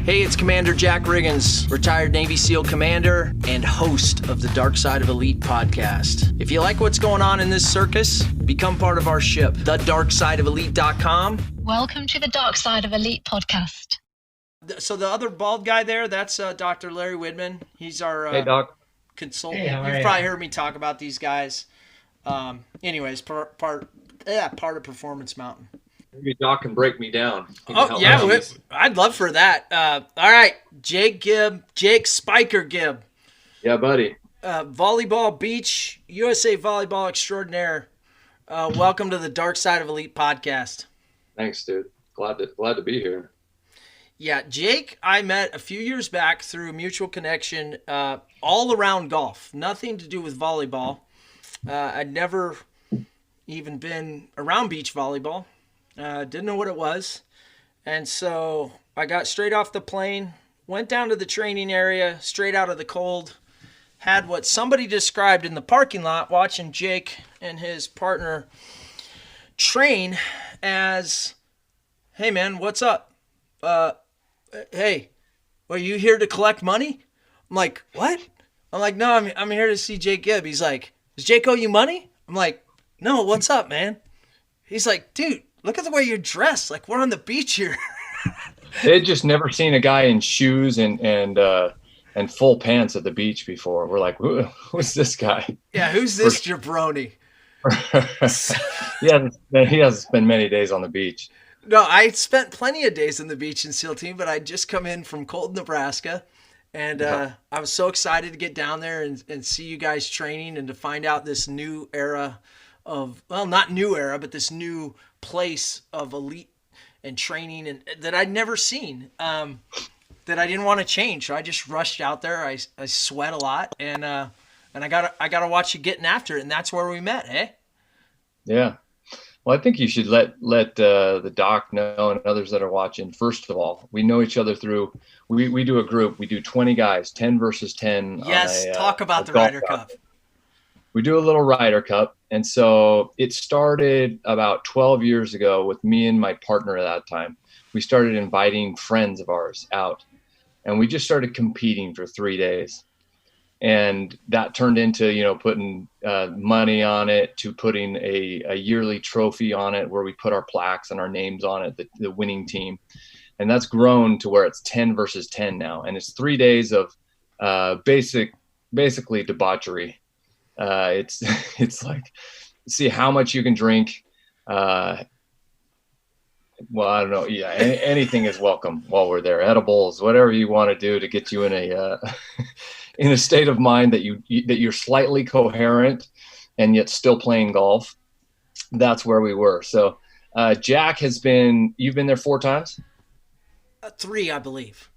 Hey, it's Commander Jack Riggins, retired Navy SEAL commander and host of the Dark Side of Elite podcast. If you like what's going on in this circus, become part of our ship, thedarksideofelite.com. Welcome to the Dark Side of Elite podcast. So the other bald guy there, that's Dr. Larry Widman. He's our hey, Doc. Consultant. Hey, You've probably heard me talk about these guys. Anyways, part of Performance Mountain. Maybe Doc can break me down. Oh, yeah, I'd love for that. All right, Jake Gibb, Jake Spiker Gibb. Yeah, buddy. Volleyball Beach, USA Volleyball Extraordinaire. Welcome to the Dark Side of Elite podcast. Thanks, dude. Glad to be here. Yeah, Jake, I met a few years back through a mutual connection, all around golf. Nothing to do with volleyball. I'd never even been around beach volleyball. Didn't know what it was. And so I got straight off the plane, went down to the training area, straight out of the cold, had what somebody described in the parking lot watching Jake and his partner train as, hey man, what's up? Hey, are you here to collect money? I'm like, what? I'm like, no, I'm here to see Jake Gibb. He's like, does Jake owe you money? I'm like, no, what's up, man? He's like, dude, look at the way you're dressed. Like, we're on the beach here. They'd just never seen a guy in shoes and full pants at the beach before. We're like, who's this guy? Yeah, who's this jabroni? He hasn't spent many days on the beach. No, I spent plenty of days on the beach in SEAL Team, but I'd just come in from Colton, Nebraska. And I was so excited to get down there and see you guys training and to find out this new era of, well, not new era, but this new place of elite and training and that I'd never seen, that I didn't want to change. So I just rushed out there. I sweat a lot and I gotta watch you getting after it. And that's where we met, eh? Yeah. Well, I think you should let the doc know and others that are watching. First of all, we know each other through, we do a group. We do 20 guys, 10 versus 10. Yes, talk about the Ryder Cup. We do a little Ryder Cup. And so it started about 12 years ago with me and my partner at that time. We started inviting friends of ours out. And we just started competing for 3 days. And that turned into, putting money on it, to putting a yearly trophy on it where we put our plaques and our names on it, the winning team. And that's grown to where it's 10 versus 10 now. And it's 3 days of basically debauchery. It's like, see how much you can drink. Well, I don't know. Yeah, anything is welcome while we're there. Edibles, whatever you want to do to get you in a in a state of mind that you're slightly coherent and yet still playing golf. That's where we were. So Jack you've been there 4 times? 3, I believe.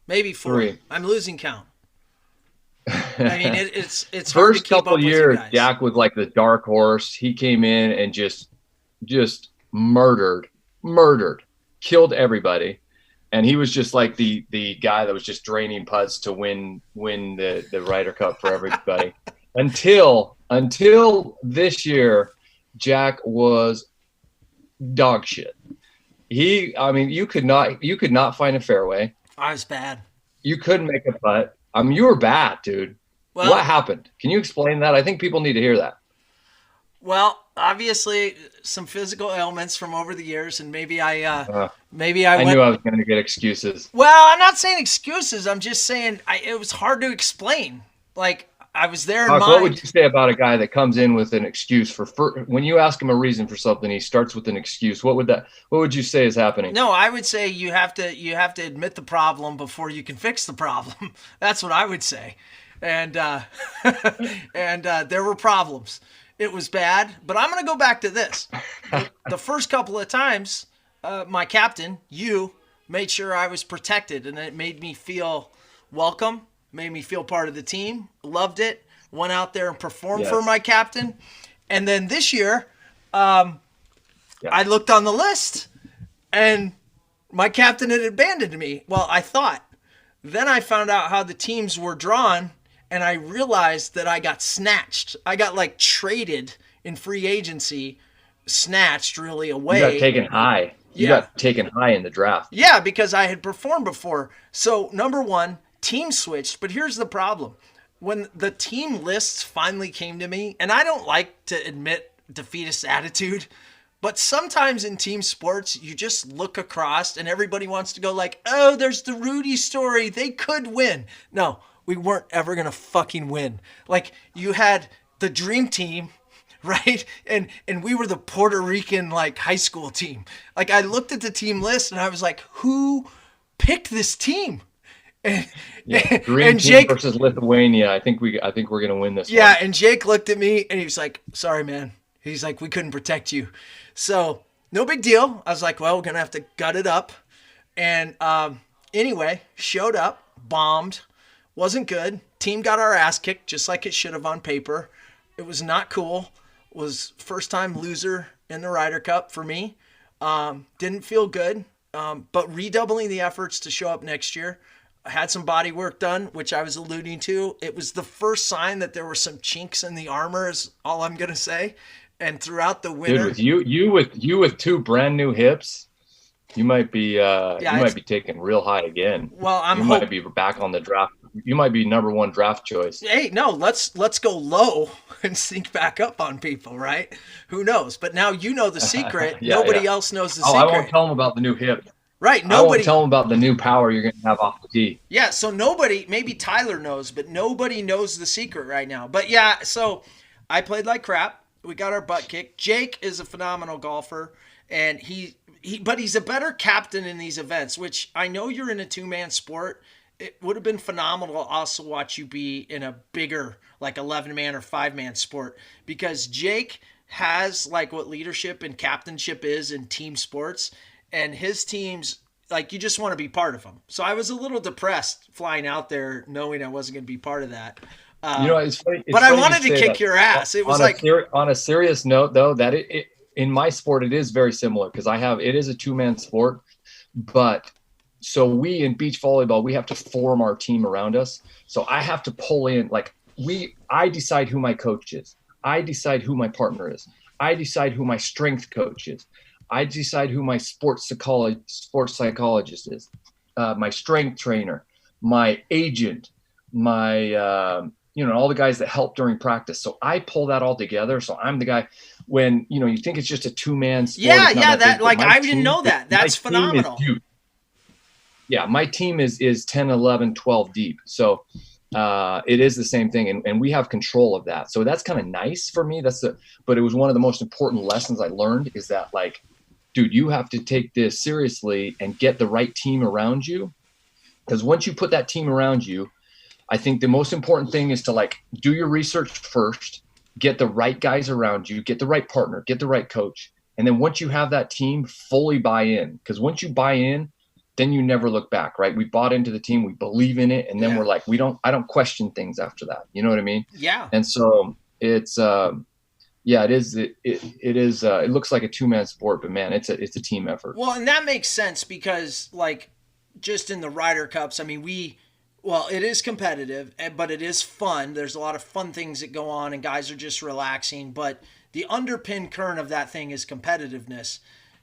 Maybe 4. 3. I'm losing count. I mean, it's hard to first keep up couple with you years, guys. Jack was like the dark horse. He came in and just murdered, killed everybody. And he was just like the guy that was just draining putts to win the Ryder Cup for everybody. until this year, Jack was dog shit. You could not find a fairway. I was bad. You couldn't make a putt. You were bad, dude. Well, what happened? Can you explain that? I think people need to hear that. Well, obviously, some physical ailments from over the years, and maybe I knew I was going to get excuses. Well, I'm not saying excuses. I'm just saying it was hard to explain. Like, I was there in mind. What would you say about a guy that comes in with an excuse for when you ask him a reason for something, he starts with an excuse? What would you say is happening? No, I would say you have to admit the problem before you can fix the problem. That's what I would say. And there were problems. It was bad, but I'm going to go back to this. The first couple of times, my captain, you, made sure I was protected, and it made me feel welcome, made me feel part of the team, loved it, went out there and performed for my captain. And then this year, I looked on the list, and my captain had abandoned me. Well, I thought. Then I found out how the teams were drawn, and I realized that I got snatched. I got traded in free agency, snatched really away. You got taken high. You got taken high in the draft. Yeah, because I had performed before. So number one, team switched. But here's the problem. When the team lists finally came to me, and I don't like to admit defeatist attitude, but sometimes in team sports, you just look across and everybody wants to go like, oh, there's the Rudy story. They could win. No, we weren't ever going to fucking win. Like, you had the dream team, right? And we were the Puerto Rican, like, high school team. Like, I looked at the team list and I was like, who picked this team? And Jake versus Lithuania. I think we're going to win this one. And Jake looked at me and he was like, sorry, man. He's like, we couldn't protect you. So no big deal. I was like, well, we're going to have to gut it up. And anyway, showed up, bombed, wasn't good. Team got our ass kicked just like it should have on paper. It was not cool. Was first time loser in the Ryder Cup for me. Didn't feel good, but redoubling the efforts to show up next year. I had some body work done, which I was alluding to. It was the first sign that there were some chinks in the armor is all I'm going to say. And throughout the winter, dude, you with two brand new hips, you might be taken real high again. Well, you might be back on the draft. You might be number one draft choice. Hey, no, let's go low and sneak back up on people, right? Who knows? But now you know the secret. Nobody else knows the secret. I won't tell them about the new hip. Right, I won't tell them about the new power you're going to have off the tee. Yeah, so nobody, maybe Tyler knows, but nobody knows the secret right now. But yeah, so I played like crap. We got our butt kicked. Jake is a phenomenal golfer, and but he's a better captain in these events, which I know you're in a two-man sport. It would have been phenomenal to also watch you be in a bigger, like 11-man or 5-man sport, because Jake has like what leadership and captainship is in team sports, and his teams, like, you just want to be part of them. So I was a little depressed flying out there knowing I wasn't going to be part of that. It's funny. But I wanted to kick your ass. It was on a serious note, though, that it in my sport, it is very similar because it is a two-man sport. But so we in beach volleyball, we have to form our team around us. So I have to pull in, like, I decide who my coach is. I decide who my partner is. I decide who my strength coach is. I decide who my sports psychologist is, my strength trainer, my agent, my all the guys that help during practice. So I pull that all together. So I'm the guy when you think it's just a two-man sport. I didn't know that. That's phenomenal. Yeah, my team is 10, 11, 12 deep. So it is the same thing, and we have control of that. So that's kind of nice for me. But it was one of the most important lessons I learned is that, like, dude, you have to take this seriously and get the right team around you. Because once you put that team around you, I think the most important thing is to, like, do your research first, get the right guys around you, get the right partner, get the right coach. And then once you have that team, fully buy in. Because once you buy in, then you never look back, right? We bought into the team, we believe in it, and then we're like, I don't question things after that. You know what I mean? Yeah. And so it's it looks like a two-man sport, but man, it's a team effort. Well, and that makes sense because, like, just in the Ryder Cups, I mean, it is competitive, but it is fun. There's a lot of fun things that go on, and guys are just relaxing. But the underpin current of that thing is competitiveness,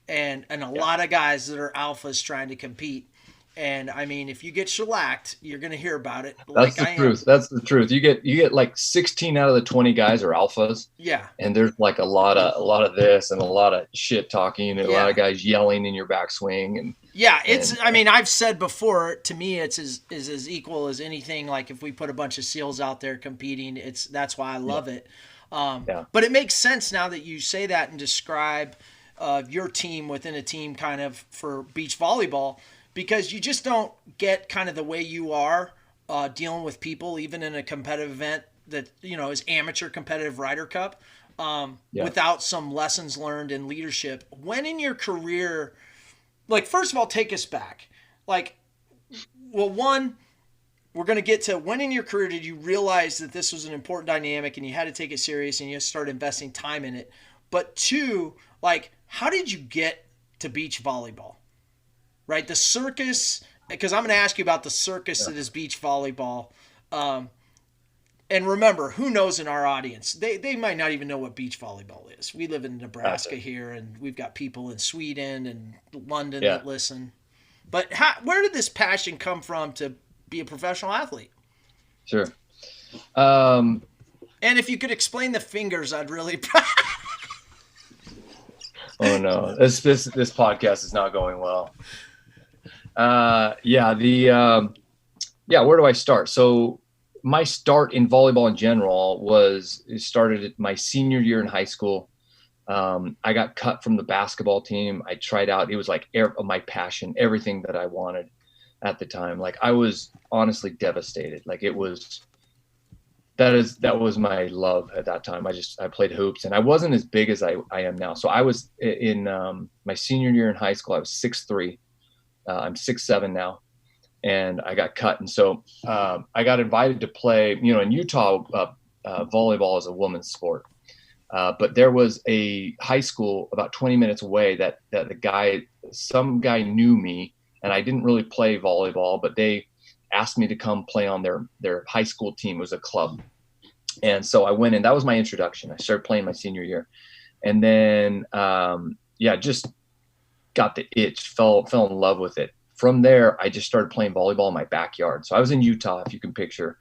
and a lot of guys that are alphas trying to compete. And I mean, if you get shellacked, you're going to hear about it. That's the truth. That's the truth. You get like 16 out of the 20 guys are alphas. Yeah. And there's like a lot of this and a lot of shit talking and a lot of guys yelling in your backswing and. Yeah, I mean, I've said before, to me, it's as equal as anything. Like, if we put a bunch of SEALs out there competing, that's why I love it. But it makes sense now that you say that and describe your team within a team kind of for beach volleyball, because you just don't get kind of the way you are dealing with people, even in a competitive event that, is amateur competitive Ryder Cup, without some lessons learned in leadership. When in your career, like, first of all, take us back. Like, well, one, we're going to get to when in your career did you realize that this was an important dynamic and you had to take it serious and you start investing time in it? But two, like, how did you get to beach volleyball? Right? The circus, because I'm going to ask you about the circus that is beach volleyball. And remember, who knows in our audience? They might not even know what beach volleyball is. We live in Nebraska here, and we've got people in Sweden and London that listen. But where did this passion come from to be a professional athlete? Sure. And if you could explain the fingers, I'd really. Oh no, this podcast is not going well. Where do I start? So my start in volleyball in general started at my senior year in high school. I got cut from the basketball team. I tried out. It was like my passion, everything that I wanted at the time. Like I was honestly devastated. Like that was my love at that time. I played hoops, and I wasn't as big as I am now. So I was in my senior year in high school. I was 6'3". I'm 6'7" now, and I got cut. And so I got invited to play. In Utah, volleyball is a woman's sport. But there was a high school about 20 minutes away that some guy knew me, and I didn't really play volleyball, but they asked me to come play on their high school team. It was a club. And so I went in. That was my introduction. I started playing my senior year, and then just got the itch, fell in love with it. From there, I just started playing volleyball in my backyard. So I was in Utah, if you can picture,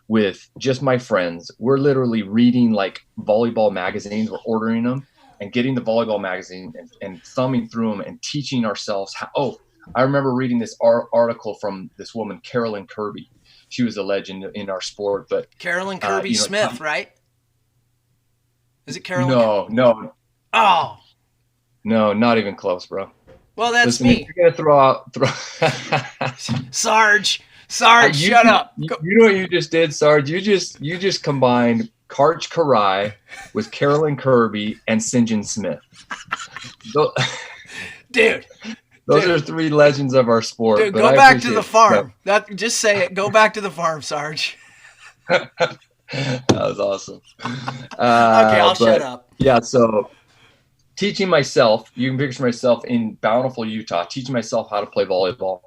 with just my friends. We're literally reading like volleyball magazines. We're ordering them and getting the volleyball magazine and thumbing through them and teaching ourselves how. Oh, I remember reading this article from this woman, Carolyn Kirby. She was a legend in our sport. But Carolyn Kirby Smith, right? Is it Carolyn? No. Oh. No, not even close, bro. Well, that's me. You're gonna throw. Sarge, shut up. You know what you just did, Sarge? You just combined Karch Karai with Carolyn Kirby and St. John Smith. Dude. Those are three legends of our sport. Dude, go back to the farm. Just say it. Go back to the farm, Sarge. That was awesome. Okay, I'll shut up. Yeah, so teaching myself, you can picture myself in Bountiful, Utah, teaching myself how to play volleyball.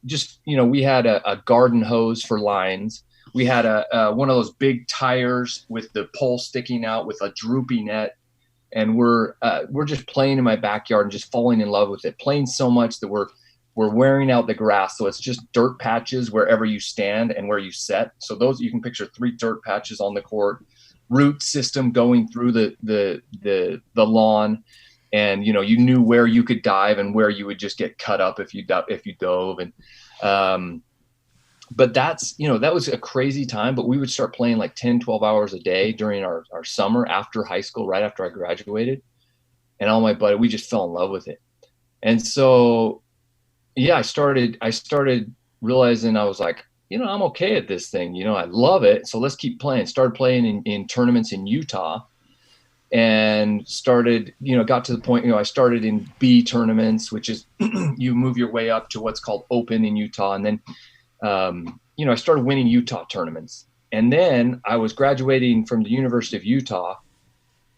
Just, we had a garden hose for lines. We had one of those big tires with the pole sticking out with a droopy net. And we're just playing in my backyard and just falling in love with it, playing so much that we're wearing out the grass. So it's just dirt patches wherever you stand and where you set. So those, you can picture 3 dirt patches on the court, root system going through the lawn. And, you knew where you could dive and where you would just get cut up if you dove. And, but that was a crazy time, but we would start playing like 10, 12 hours a day during our summer after high school, right after I graduated. And all my buddies, we just fell in love with it. And so, I started realizing I was like, I'm okay at this thing. I love it. So let's keep playing. Started playing in tournaments in Utah, and started, got to the point, I started in B tournaments, which is you move your way up to what's called Open in Utah. And then, I started winning Utah tournaments. And then I was graduating from the University of Utah,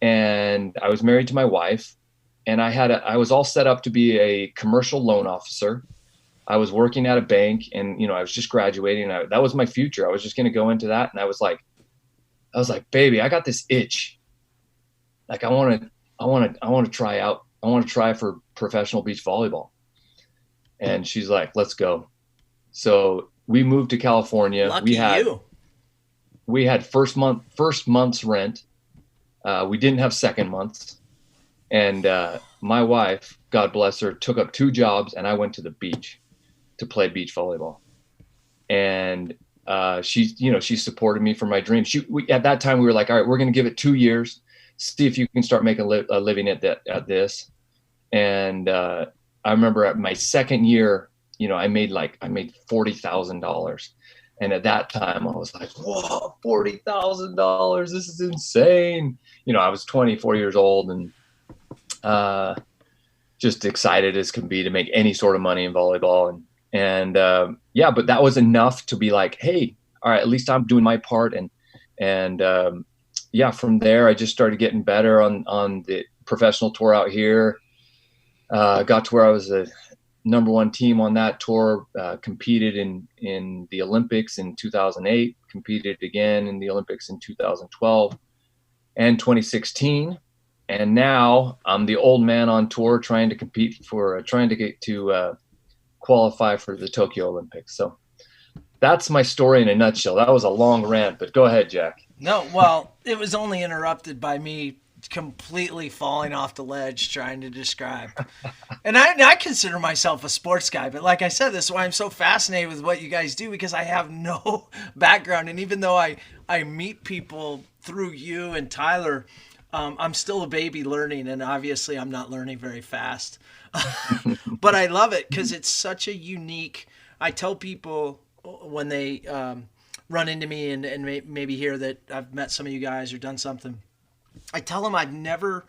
and I was married to my wife, and I was all set up to be a commercial loan officer. I was working at a bank, and, I was just graduating. That was my future. I was just going to go into that. And I was like, baby, I got this itch. Like, I want to try out. I want to try for professional beach volleyball. And she's like, let's go. So we moved to California. Lucky you. We had first month's rent. We didn't have second month's. And my wife, God bless her, took up 2 jobs, and I went to the beach to play beach volleyball. And she supported me for my dream. At that time, we were like, all right, we're going to give it 2 years, see if you can start making a living at this. And I remember at my second year, I made $40,000. And at that time I was like, whoa, $40,000. This is insane. I was 24 years old and just excited as can be to make any sort of money in volleyball. But that was enough to be like, hey, all right, at least I'm doing my part. And from there, I just started getting better on the professional tour out here. Got to where I was number one team on that tour, competed in the Olympics in 2008, competed again in the Olympics in 2012 and 2016. And now I'm the old man on tour trying to compete for, trying to get to qualify for the Tokyo Olympics. So that's my story in a nutshell. That was a long rant, but go ahead, Jack. No, well, it was only interrupted by me completely falling off the ledge trying to describe. And I consider myself a sports guy, but like I said, this is why I'm so fascinated with what you guys do, because I have no background. And even though I meet people through you and Tyler, I'm still a baby learning, and obviously I'm not learning very fast. But I love it because it's such a unique. I tell people when they run into me and maybe hear that I've met some of you guys or done something, I tell them I've never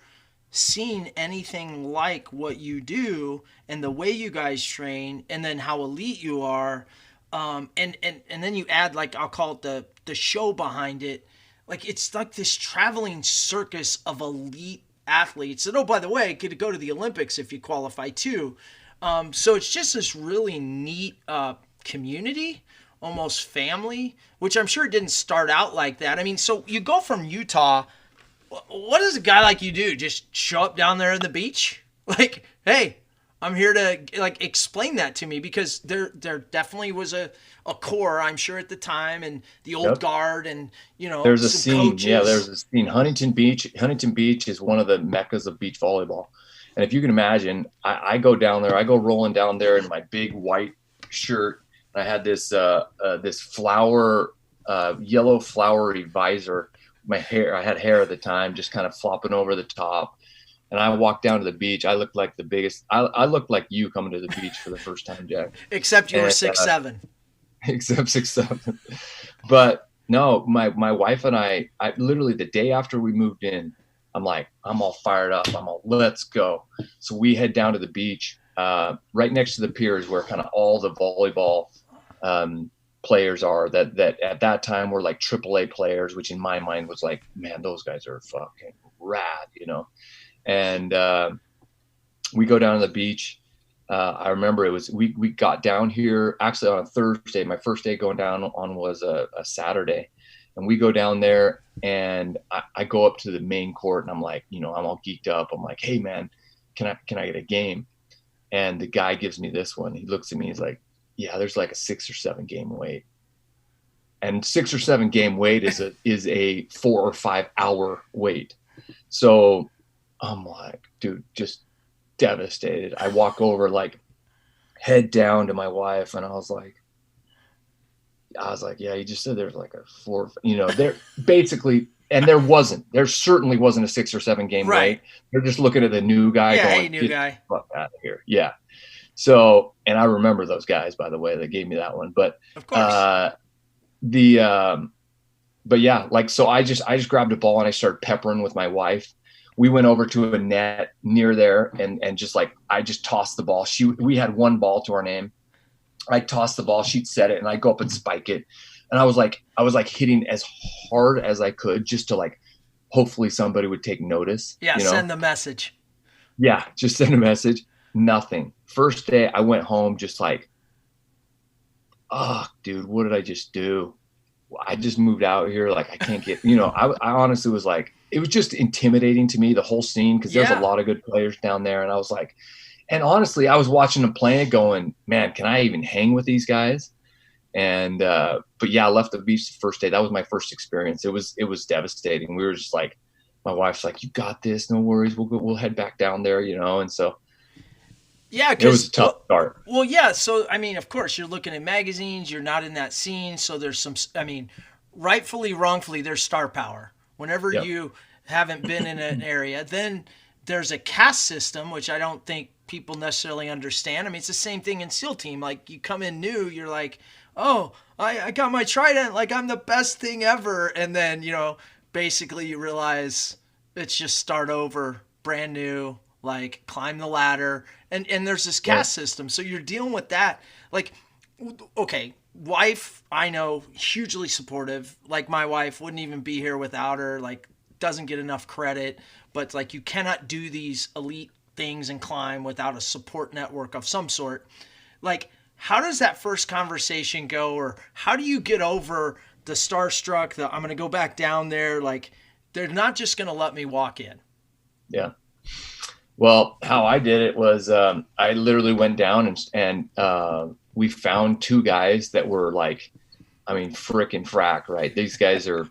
seen anything like what you do and the way you guys train, and then how elite you are, and then you add, like, I'll call it the show behind it. Like, it's like this traveling circus of elite athletes. And oh, by the way, could go to the Olympics if you qualify too. So it's just this really neat community, almost family, which I'm sure didn't start out like that. I mean, so you go from Utah. What does a guy like you do? Just show up down there at the beach? Like, hey, I'm here to, like, explain that to me, because there definitely was a core, I'm sure, at the time, and the old guard, and, you know, there's a scene. coaches. Yeah, there's a scene. Huntington Beach is one of the meccas of beach volleyball. And if you can imagine, I go down there, I go rolling down there in my big white shirt. I had this yellow flowery visor. My hair, I had hair at the time, just kind of flopping over the top. And I walked down to the beach. I looked like the biggest. I looked like you coming to the beach for the first time, Jack. Except you were 6'7". Except 6'7". But no, my wife and I literally the day after we moved in, I'm all fired up. Let's go. So we head down to the beach, right next to the piers where kind of all the volleyball players are that at that time were like AAA players, which in my mind was like, man, those guys are fucking rad, you know? And we go down to the beach. I remember we got down here actually on a Thursday. My first day going down on was a Saturday. And we go down there, and I go up to the main court, and I'm like, you know, I'm all geeked up. I'm like, hey man, can I get a game? And the guy gives me this one. He looks at me. He's like, yeah, there's like a 6 or 7 game wait. And 6 or 7 game wait is a 4 or 5 hour wait. So I'm like, dude, just devastated. I walk over, like, head down to my wife, and I was like, yeah, you just said there's like a 4, you know, there basically, and there certainly wasn't a 6 or 7 game wait. They're just looking at the new guy going, new guy. Get the fuck out of here. Yeah. So, and I remember those guys, by the way, that gave me that one, but of course. But yeah, like, so I just grabbed a ball and I started peppering with my wife. We went over to a net near there and just like, I just tossed the ball. We had one ball to our name. I tossed the ball, she'd set it, and I go up and spike it. And I was like hitting as hard as I could just to, like, hopefully somebody would take notice. Yeah. You know? Send the message. Yeah. Just send a message. Nothing. First day I went home just like, oh, dude, what did I just do? I just moved out here. Like, I can't get, you know, I honestly was like, it was just intimidating to me, the whole scene, because there's a lot of good players down there. And I was like, and honestly, I was watching them play and going, man, can I even hang with these guys? And, but yeah, I left the beach the first day. That was my first experience. It was devastating. We were just like, my wife's like, you got this, no worries. We'll head back down there, you know? And so, yeah, it was a tough start. Well, yeah. So, I mean, of course, you're looking at magazines. You're not in that scene. So there's some, I mean, rightfully, wrongfully, there's star power. Whenever you haven't been in an area, then there's a caste system, which I don't think people necessarily understand. I mean, it's the same thing in SEAL team. Like, you come in new, you're like, oh, I got my trident. Like, I'm the best thing ever. And then, you know, basically you realize it's just start over, brand new, like, climb the ladder. And there's this caste system. So you're dealing with that. Like, okay, wife, I know, hugely supportive. Like, my wife wouldn't even be here without her. Like, doesn't get enough credit. But, like, you cannot do these elite things and climb without a support network of some sort. Like, how does that first conversation go, or how do you get over the starstruck, I'm going to go back down there, like, they're not just going to let me walk in? Yeah. Well, how I did it was I literally went down and we found two guys that were like, I mean, frickin' frack, right? These guys are,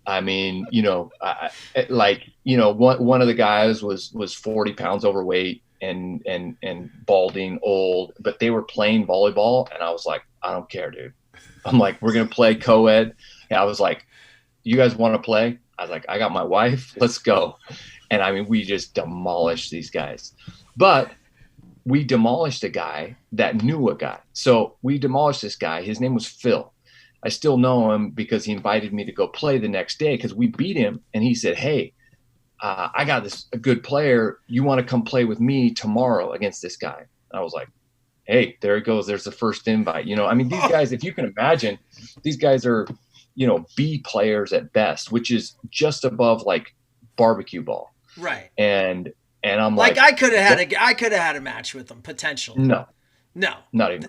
I mean, one of the guys was 40 pounds overweight and balding, old, but they were playing volleyball. And I was like, I don't care, dude. I'm like, we're going to play co-ed. And I was like, you guys want to play? I was like, I got my wife, let's go. And I mean, we just demolished these guys, but we demolished a guy that knew a guy. So we demolished this guy. His name was Phil. I still know him because he invited me to go play the next day because we beat him. And he said, hey, I got a good player. You want to come play with me tomorrow against this guy? I was like, hey, there it goes. There's the first invite. I mean, these guys, if you can imagine, these guys are, B players at best, which is just above like barbecue ball. Right. And I'm like, I could have had a match with them potentially. No, not even.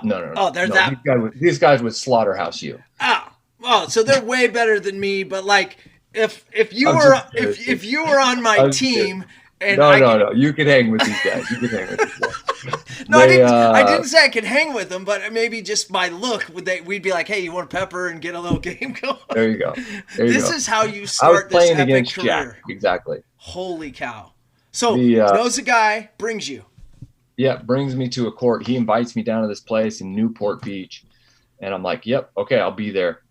No. Oh, they're that. These guys would slaughterhouse you. Oh, so they're way better than me. But like, if you were on my team, and no, you could hang with these guys. No, I didn't say I could hang with them, but maybe just by look, we'd be like, hey, you want pepper and get a little game going? There you go. This is how you start this epic career. Jack. Exactly. Holy cow. So knows a guy, brings you. Yeah, brings me to a court. He invites me down to this place in Newport Beach. And I'm like, yep, okay, I'll be there.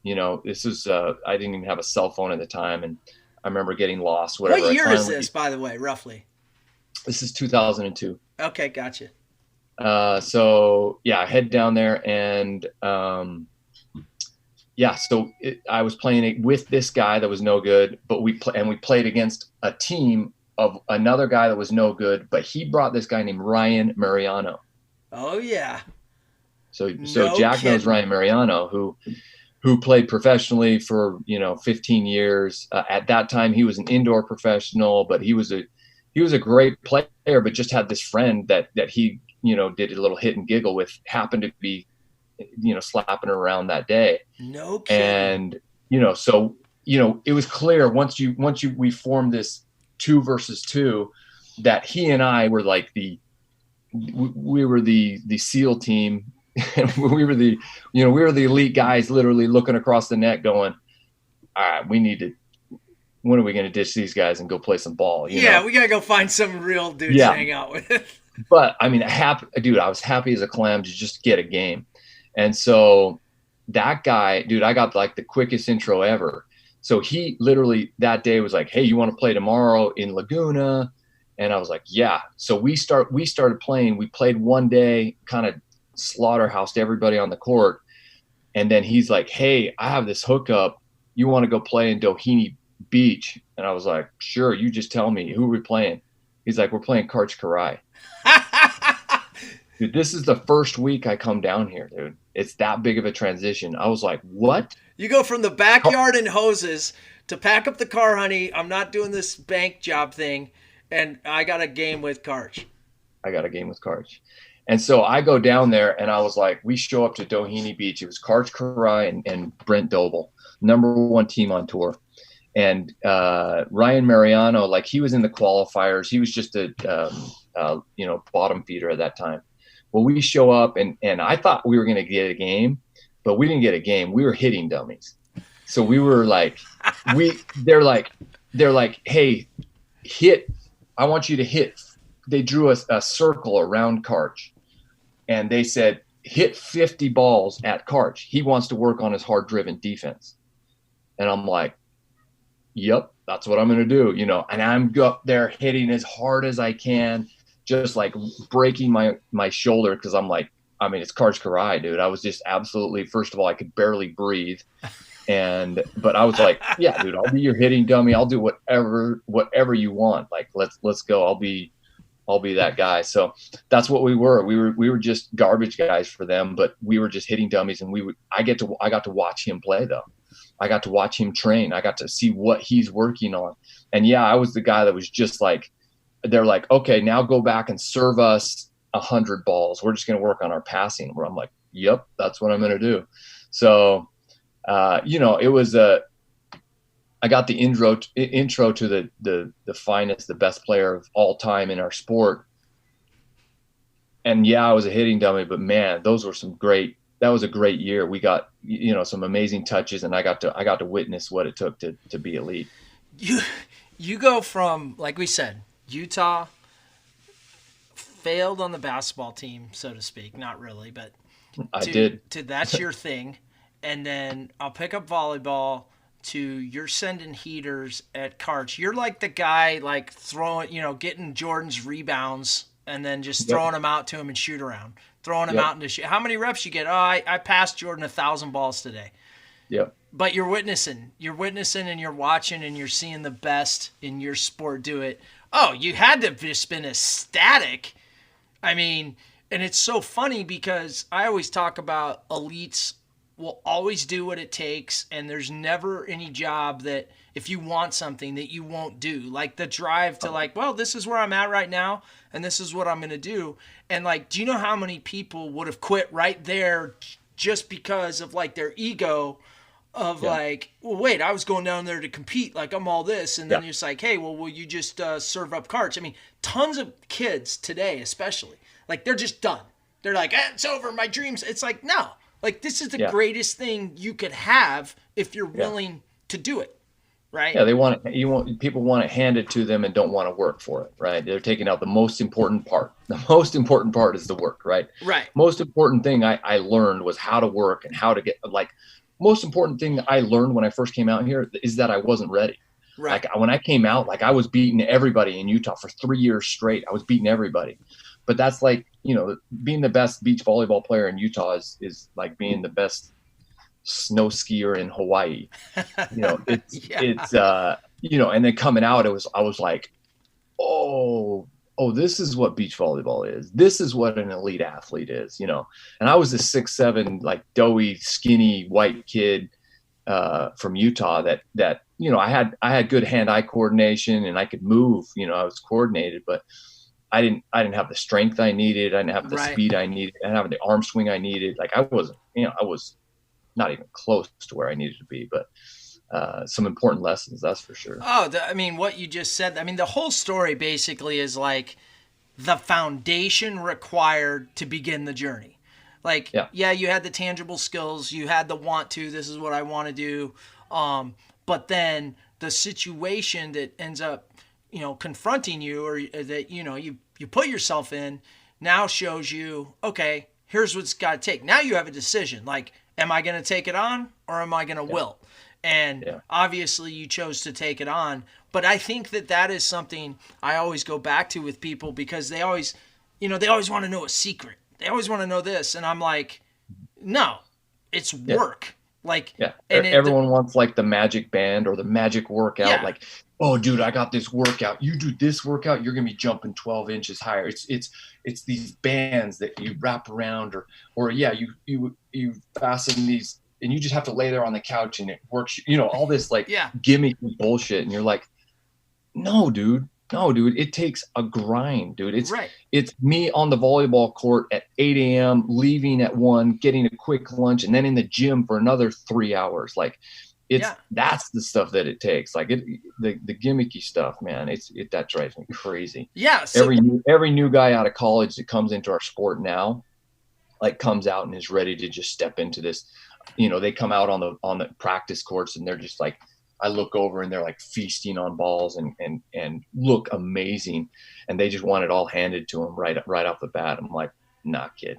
This is, I didn't even have a cell phone at the time. And I remember getting lost, whatever. What year is this, by the way, roughly? This is 2002. Okay, gotcha. So yeah, I head down there and, I was playing with this guy that was no good, but we played against a team of another guy that was no good, but he brought this guy named Ryan Mariano. Oh yeah. So Jack knows Ryan Mariano, who played professionally for 15 years. At that time, he was an indoor professional, but he was a great player, but just had this friend that he did a little hit and giggle with, happened to be slapping her around that day. No kidding. And so it was clear once we formed this 2 versus 2 that he and I were like we were the SEAL team. And we were the elite guys literally looking across the net going, all right, when are we going to ditch these guys and go play some ball? We got to go find some real dudes to hang out with. But I mean, I was happy as a clam to just get a game. And so that guy, dude, I got like the quickest intro ever. So he literally that day was like, hey, you want to play tomorrow in Laguna? And I was like, yeah. So we started playing. We played one day, kind of slaughterhoused everybody on the court. And then he's like, hey, I have this hookup. You want to go play in Doheny Beach? And I was like, sure, you just tell me. Who are we playing? He's like, we're playing Karch Karai. Dude, this is the first week I come down here, dude. It's that big of a transition. I was like, what? You go from the backyard and hoses to pack up the car, honey. I'm not doing this bank job thing. And I got a game with Karch. And so I go down there and I was like, we show up to Doheny Beach. It was Karch Karai and Brent Doble, #1 team on tour. And Ryan Mariano, like he was in the qualifiers. He was just a bottom feeder at that time. Well, we show up and I thought we were going to get a game, but we didn't get a game. We were hitting dummies. So we were like, they're like, hey, hit. I want you to hit. They drew a circle around Karch and they said, hit 50 balls at Karch. He wants to work on his hard driven defense. And I'm like, yep, that's what I'm going to do. And I'm up there hitting as hard as I can, just like breaking my shoulder. Cause I'm like, I mean, it's Karch Karai, dude. I was just absolutely, first of all, I could barely breathe. But I was like, yeah, dude, I'll be your hitting dummy. I'll do whatever you want. Like, let's go. I'll be that guy. So that's what we were. We were just garbage guys for them, but we were just hitting dummies. And I got to watch him play though. I got to watch him train. I got to see what he's working on. And yeah, I was the guy that was just like they're like, okay, now go back and serve us 100 balls. We're just going to work on our passing. Where I'm like, yep, that's what I'm going to do. So, it was I got the intro to the finest, the best player of all time in our sport. And yeah, I was a hitting dummy, but man, that was a great year. We got, some amazing touches, and I got to witness what it took to be elite. You go from, like we said, Utah, failed on the basketball team, so to speak. Not really, but I did. That's your thing. And then I'll pick up volleyball to you're sending heaters at Karch. You're like the guy like throwing, getting Jordan's rebounds and then just throwing them out to him and shoot around. Throwing them out into shoot. How many reps you get? Oh, I passed Jordan 1,000 balls today. Yep. But you're witnessing and you're watching and you're seeing the best in your sport do it. Oh, you had to have just been ecstatic. I mean, and it's so funny because I always talk about elites will always do what it takes, and there's never any job that if you want something that you won't do. Like the drive to like, well, this is where I'm at right now, and this is what I'm going to do. And like, do you know how many people would have quit right there just because of like their ego of like, well, wait, I was going down there to compete. Like I'm all this. And then it's like, hey, well, will you just serve up Karch? I mean, tons of kids today, especially, like they're just done. They're like, it's over. My dreams. It's like, no. Like, this is the greatest thing you could have if you're willing to do it, right? Yeah, people want it handed to them and don't want to work for it, right? They're taking out the most important part. The most important part is the work, right? Right. Most important thing I learned was how to work and how to get, like, most important thing I learned when I first came out here is that I wasn't ready. Right. Like, when I came out, like, I was beating everybody in Utah for 3 years straight. I was beating everybody. But that's like, being the best beach volleyball player in Utah is like being the best snow skier in Hawaii. It's and then coming out, I was like, oh, this is what beach volleyball is. This is what an elite athlete is, And I was a 6'7", like doughy, skinny, white kid from Utah that I had good hand-eye coordination and I could move, I was coordinated, but I didn't have the strength I needed. I didn't have the speed I needed. I didn't have the arm swing I needed. Like I was not even close to where I needed to be, but some important lessons, that's for sure. Oh, what you just said, the whole story basically is like the foundation required to begin the journey. Like, you had the tangible skills, you had the want to, this is what I want to do. But then the situation that ends up, confronting you or that, you put yourself in now shows you, okay, here's what's got to take. Now you have a decision. Like, am I going to take it on or am I going to wilt? And obviously you chose to take it on. But I think that is something I always go back to with people because they always want to know a secret. They always want to know this. And I'm like, no, it's work. Like, and everyone wants like the magic band or the magic workout. Like, oh, dude, I got this workout. You do this workout, you're gonna be jumping 12 inches higher. It's these bands that you wrap around, or you fasten these, and you just have to lay there on the couch and it works. All this like gimmicky bullshit, and you're like, no, dude. It takes a grind, dude. It's me on the volleyball court at 8 a.m., leaving at 1, getting a quick lunch, and then in the gym for another 3 hours. Like, that's the stuff that it takes. Like the gimmicky stuff, man. That drives me crazy. Yeah. So every new guy out of college that comes into our sport now, like, comes out and is ready to just step into this. They come out on the practice courts and they're just like, I look over and they're like feasting on balls and look amazing, and they just want it all handed to them right off the bat. I'm like, nah, kid.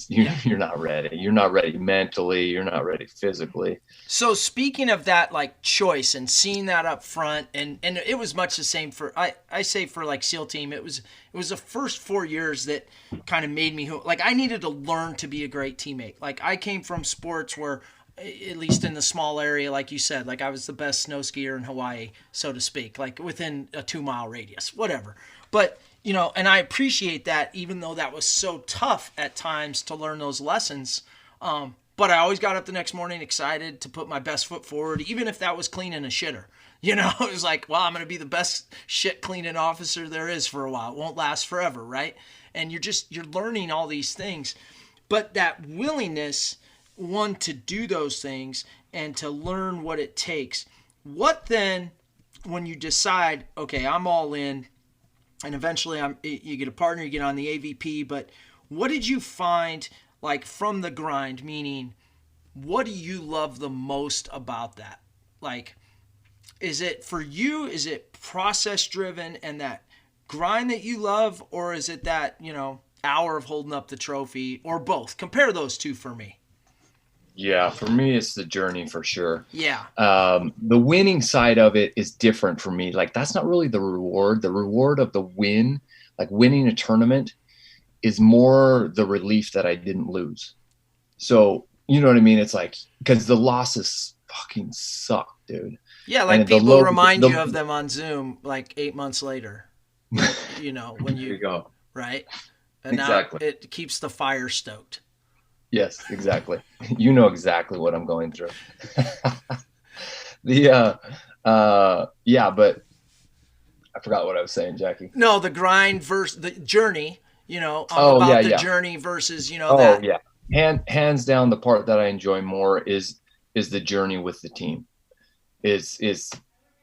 You're not ready. You're not ready mentally. You're not ready physically. So speaking of that, like, choice and seeing that up front, and it was much the same for I say for like SEAL team. It was the first 4 years that kind of made me like I needed to learn to be a great teammate. Like I came from sports where, at least in the small area, like you said, like I was the best snow skier in Hawaii, so to speak, like within a 2-mile radius, whatever. But and I appreciate that, even though that was so tough at times to learn those lessons. But I always got up the next morning excited to put my best foot forward, even if that was cleaning a shitter. You know, it was like, well, I'm going to be the best shit cleaning officer there is for a while. It won't last forever, right? And you're learning all these things. But that willingness, one, to do those things and to learn what it takes. What then, when you decide, okay, I'm all in, and eventually you get a partner, you get on the AVP, but what did you find, like, from the grind? Meaning, what do you love the most about that? Like, is it for you, is it process driven and that grind that you love, or is it that, hour of holding up the trophy, or both? Compare those two for me. Yeah, for me, it's the journey for sure. Yeah. The winning side of it is different for me. Like, that's not really the reward. The reward of the win, like winning a tournament, is more the relief that I didn't lose. So, you know what I mean? It's like, because the losses fucking suck, dude. Yeah, like people remind you of them on Zoom like 8 months later. When you go. Right? And exactly. Now it keeps the fire stoked. Yes, exactly. You know exactly what I'm going through. But I forgot what I was saying, Jackie. No, the grind versus the journey, the journey versus, that. Yeah. Hands down, the part that I enjoy more is the journey with the team.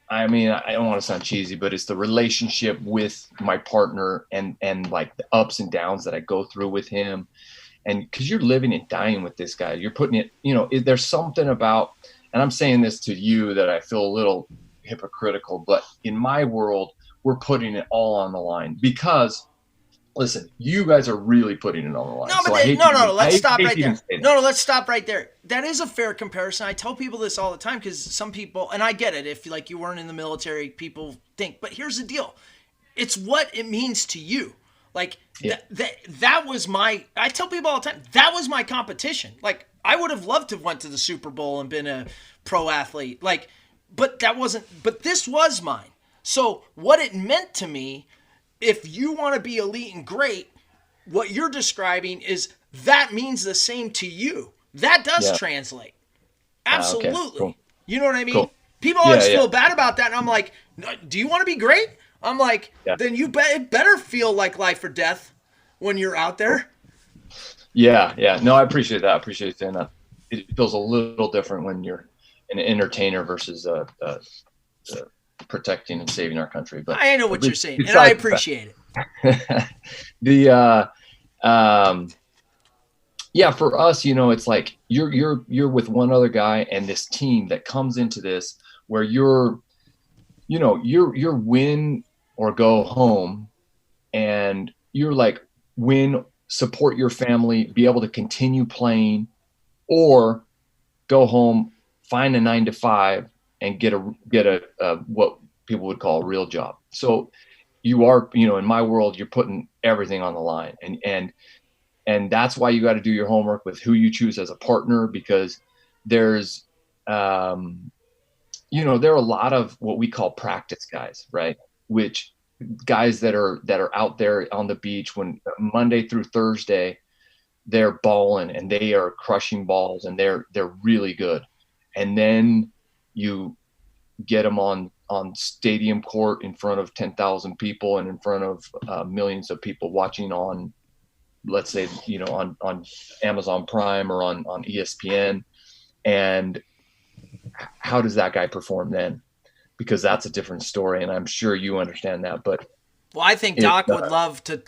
I mean, I don't want to sound cheesy, but it's the relationship with my partner and like the ups and downs that I go through with him. And because you're living and dying with this guy, you're putting it, there's something about, and I'm saying this to you that I feel a little hypocritical, but in my world, we're putting it all on the line because, listen, you guys are really putting it on the line. Let's stop right there. No, let's stop right there. That is a fair comparison. I tell people this all the time because some people, and I get it, if like you weren't in the military, people think, but here's the deal. It's what it means to you. Like that was I tell people all the time, that was my competition. Like I would have loved to have went to the Super Bowl and been a pro athlete. Like, but this was mine. So what it meant to me, if you want to be elite and great, what you're describing is that means the same to you. That does translate. Absolutely. Okay, cool. You know what I mean? Cool. People always feel bad about that. And I'm like, do you want to be great? I'm like, then it better feel like life or death when you're out there. Yeah. No, I appreciate that. I appreciate you saying that. It feels a little different when you're an entertainer versus protecting and saving our country. But I know what you're saying, and I appreciate it. For us, it's like you're with one other guy and this team that comes into this where you're win or go home, and you're like win, support your family, be able to continue playing, or go home, find a 9-to-5 and get a what people would call a real job. So you are, in my world, you're putting everything on the line, and that's why you got to do your homework with who you choose as a partner, because there's, there are a lot of what we call practice guys, right? Which guys that are out there on the beach when Monday through Thursday, they're balling and they are crushing balls and they're really good. And then you get them on stadium court in front of 10,000 people and in front of millions of people watching on, let's say, on Amazon Prime or on ESPN. And how does that guy perform then? Because that's a different story, and I'm sure you understand that. But I think Doc would love to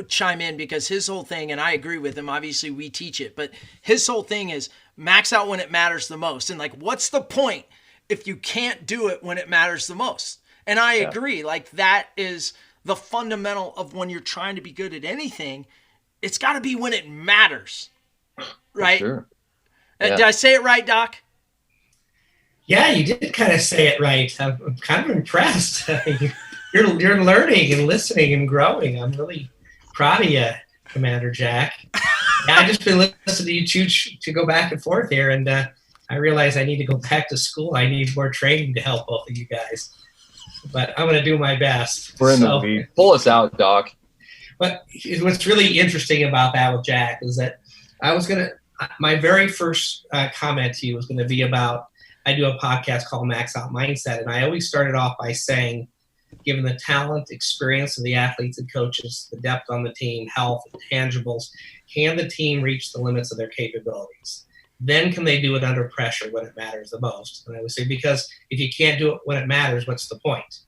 chime in, because his whole thing, and I agree with him, obviously we teach it, but his whole thing is max out when it matters the most. And like, what's the point if you can't do it when it matters the most? And I agree. Like, that is the fundamental of when you're trying to be good at anything. It's got to be when it matters, right? For sure. Did I say it right, Doc? Yeah, you did kind of say it right. I'm kind of impressed. You're learning and listening and growing. I'm really proud of you, Commander Jack. I've just been listening to you to go back and forth here, and I realize I need to go back to school. I need more training to help both of you guys. But I'm going to do my best. We're in the lead. Pull us out, Doc. But what's really interesting about that with Jack is that my very first comment to you was going to be about I do a podcast called Max Out Mindset, and I always started off by saying, given the talent, experience of the athletes and coaches, the depth on the team, health, intangibles, can the team reach the limits of their capabilities? Then can they do it under pressure when it matters the most? And I would say, because if you can't do it when it matters, what's the point?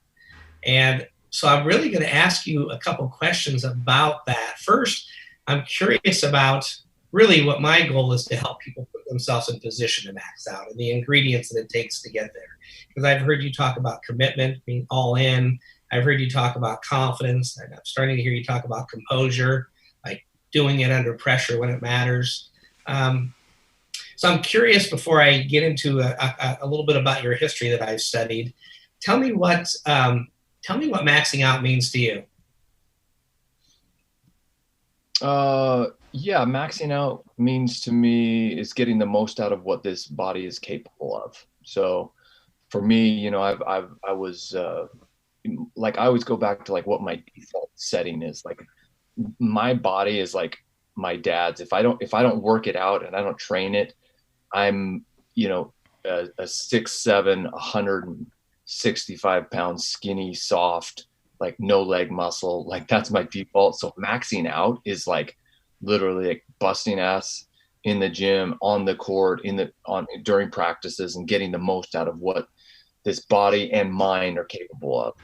And so I'm really going to ask you a couple questions about that. First, I'm curious about really what my goal is, to help people put themselves in position to max out and the ingredients that it takes to get there. Because I've heard you talk about commitment, being all in. I've heard you talk about confidence. And I'm starting to hear you talk about composure, like doing it under pressure when it matters. So I'm curious, before I get into a little bit about your history that I've studied, tell me what maxing out means to you. Yeah, maxing out means to me is getting the most out of what this body is capable of. So for me, you know, I was like, I always go back to like what my default setting is. Like, my body is like my dad's. If I don't work it out and I don't train it, I'm, you know, a 6'7", 165 pound, skinny, soft, like no leg muscle. Like, that's my default. So maxing out is like literally like busting ass in the gym, on the court, during practices, and getting the most out of what this body and mind are capable of.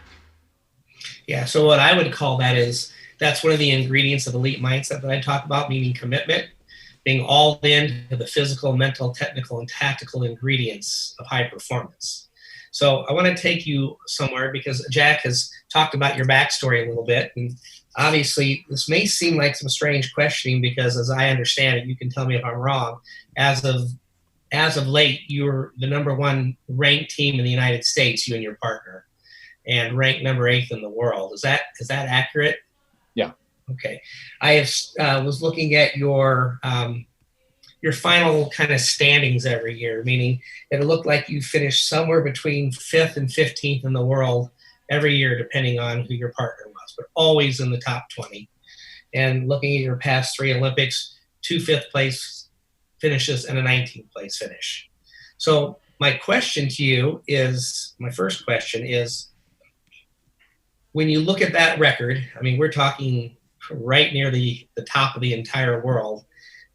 Yeah. So what I would call that is, that's one of the ingredients of elite mindset that I talk about, meaning commitment, being all in to the physical, mental, technical, and tactical ingredients of high performance. So I want to take you somewhere, because Jack has talked about your backstory a little bit. And obviously, this may seem like some strange questioning, because as I understand it, you can tell me if I'm wrong, as of late, you're the #1 ranked team in the United States, you and your partner, and ranked number 8th in the world. Is that accurate? Yeah. Okay. I was looking at your final kind of standings every year, meaning it looked like you finished somewhere between 5th and 15th in the world every year, depending on who your partner was, but always in the top 20. And looking at your past 3 Olympics, 2 5th place finishes and a 19th place finish. So my question to you is, my first question is, when you look at that record, I mean, we're talking right near the top of the entire world.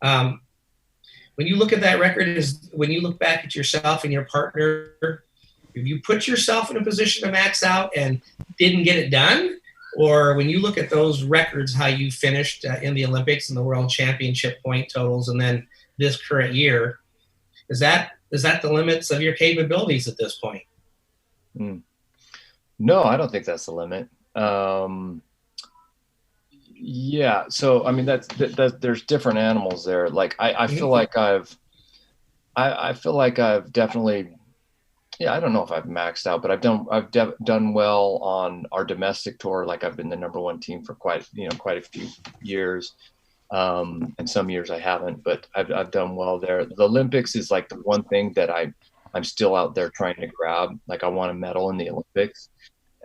When you look at that record, when you look back at yourself and your partner, have you put yourself in a position to max out and didn't get it done? Or when you look at those records, how you finished in the Olympics and the World Championship point totals, and then this current year, is that the limits of your capabilities at this point? No, I don't think that's the limit. Yeah. So, I mean, that's there's different animals there. Like, I feel like I feel like I've definitely, I don't know if I've maxed out, but I've done well on our domestic tour. Like, I've been the #1 team for quite a few years. And some years I haven't, but I've done well there. The Olympics is like the one thing that I'm still out there trying to grab. Like, I want a medal in the Olympics.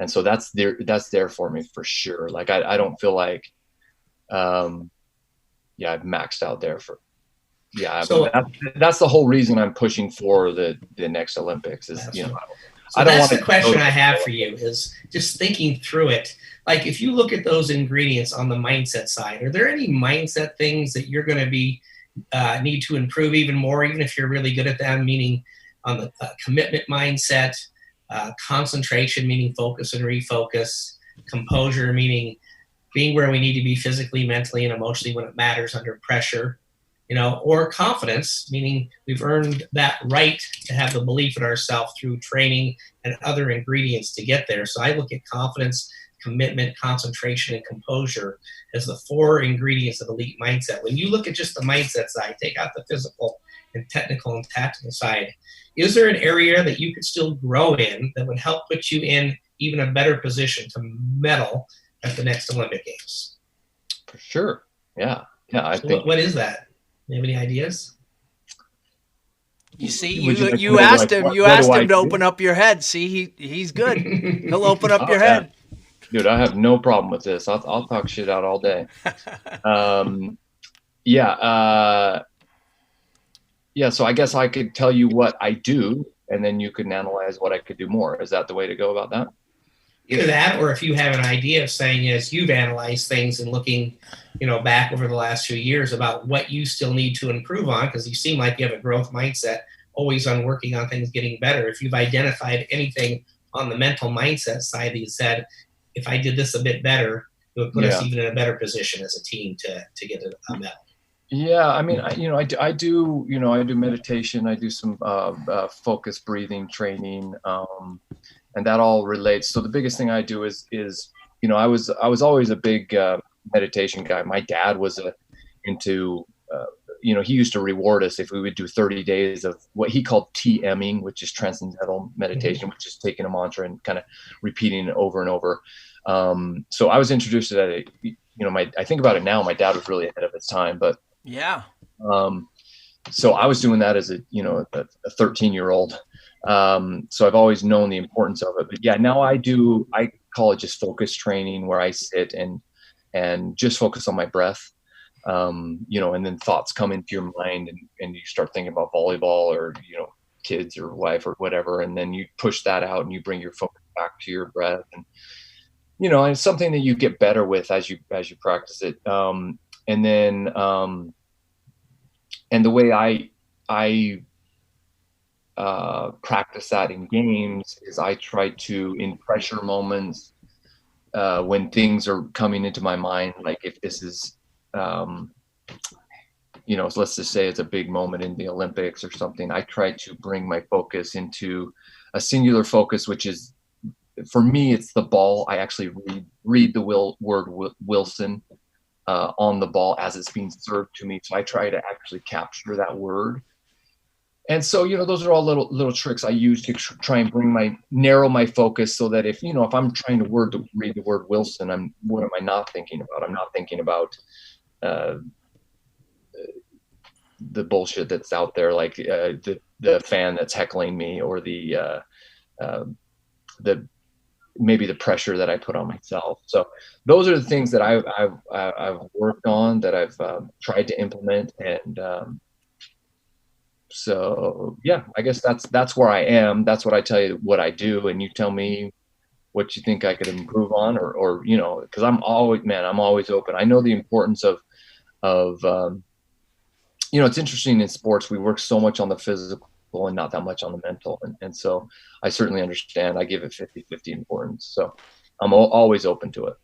And so that's there for me for sure. Like, I don't feel like, I've maxed out there for, so that's the whole reason I'm pushing for the next Olympics is, So I don't that's the question I have for you, is just thinking through it. Like, if you look at those ingredients on the mindset side, are there any mindset things that you're going to need to improve even more, even if you're really good at them, meaning on the commitment mindset, concentration, meaning focus and refocus, composure, meaning being where we need to be physically, mentally, and emotionally when it matters under pressure, or confidence, meaning we've earned that right to have the belief in ourselves through training and other ingredients to get there. So I look at confidence, commitment, concentration, and composure as the 4 ingredients of elite mindset. When you look at just the mindset side, take out the physical and technical and tactical side, is there an area that you could still grow in that would help put you in even a better position to medal at the next Olympic Games? For sure. Yeah. I think. What is that? Do you have any ideas? You see, you asked him. You asked him to open up your head. See, he's good. He'll open up your head. Dude, I have no problem with this. I'll talk shit out all day. So I guess I could tell you what I do and then you can analyze what I could do more. Is that the way to go about that? Either that, or if you have an idea of saying, as you've analyzed things and looking, back over the last few years about what you still need to improve on, because you seem like you have a growth mindset, always on working on things getting better. If you've identified anything on the mental mindset side that you said, if I did this a bit better, it would put us even in a better position as a team to get a medal. Yeah, I mean, I do meditation. I do some focused breathing training, and that all relates. So the biggest thing I do is I was always a big meditation guy. My dad was into he used to reward us if we would do 30 days of what he called TMing, which is transcendental meditation, which is taking a mantra and kind of repeating it over and over. So I was introduced to that. I think about it now, my dad was really ahead of his time, but yeah. So I was doing that as a 13-year-old. So I've always known the importance of it, but yeah, now I call it just focus training, where I sit and just focus on my breath. And then thoughts come into your mind and you start thinking about volleyball or, kids or wife or whatever. And then you push that out and you bring your focus back to your breath. And, and it's something that you get better with as you practice it. And then, and the way I practice that in games is I try to, in pressure moments, when things are coming into my mind, like if this is, so let's just say it's a big moment in the Olympics or something, I try to bring my focus into a singular focus, which is, for me, it's the ball. I actually read the word Wilson on the ball as it's being served to me. So I try to actually capture that word. And so, those are all little tricks I use to try and narrow my focus, so that if I'm trying to read the word Wilson, what am I not thinking about? I'm not thinking about the bullshit that's out there, like the fan that's heckling me, or maybe the pressure that I put on myself. So those are the things that I've worked on, that I've tried to implement. And so, yeah, I guess that's where I am. That's what I tell you what I do. And you tell me what you think I could improve on, or because I'm always open. I know the importance of it's interesting in sports, we work so much on the physical and not that much on the mental. And so I certainly understand. I give it 50-50 importance. So I'm always open to it.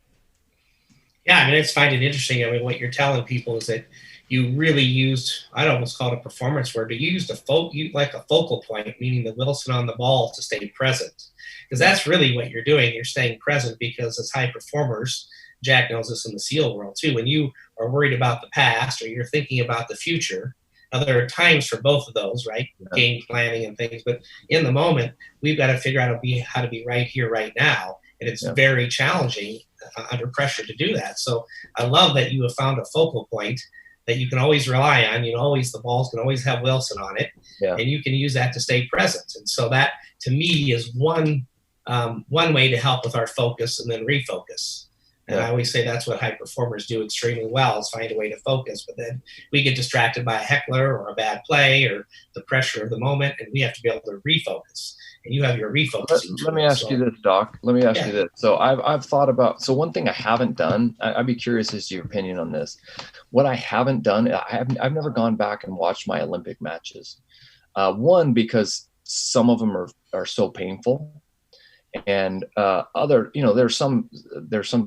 Yeah, I find it interesting. What you're telling people is that you really used, I'd almost call it a performance word, but you used a focal point, meaning the Wilson on the ball, to stay present. Because that's really what you're doing. You're staying present, because as high performers, Jack knows this in the SEAL world too, when you are worried about the past or you're thinking about the future, now there are times for both of those, right? Yeah. Game planning and things, but in the moment, we've got to figure out how to be right here, right now. And it's very challenging under pressure to do that. So I love that you have found a focal point that you can always rely on. The balls can always have Wilson on it, and you can use that to stay present. And so that, to me, is one way to help with our focus and then refocus. And I always say that's what high performers do extremely well, is find a way to focus. But then we get distracted by a heckler or a bad play or the pressure of the moment, and we have to be able to refocus. And you have your refocusing. Let me ask you this, Doc. Let me ask you this. So I've thought about, so one thing I haven't done, I'd be curious as to your opinion on this. What I haven't done, I've never gone back and watched my Olympic matches. One, because some of them are so painful. And there's some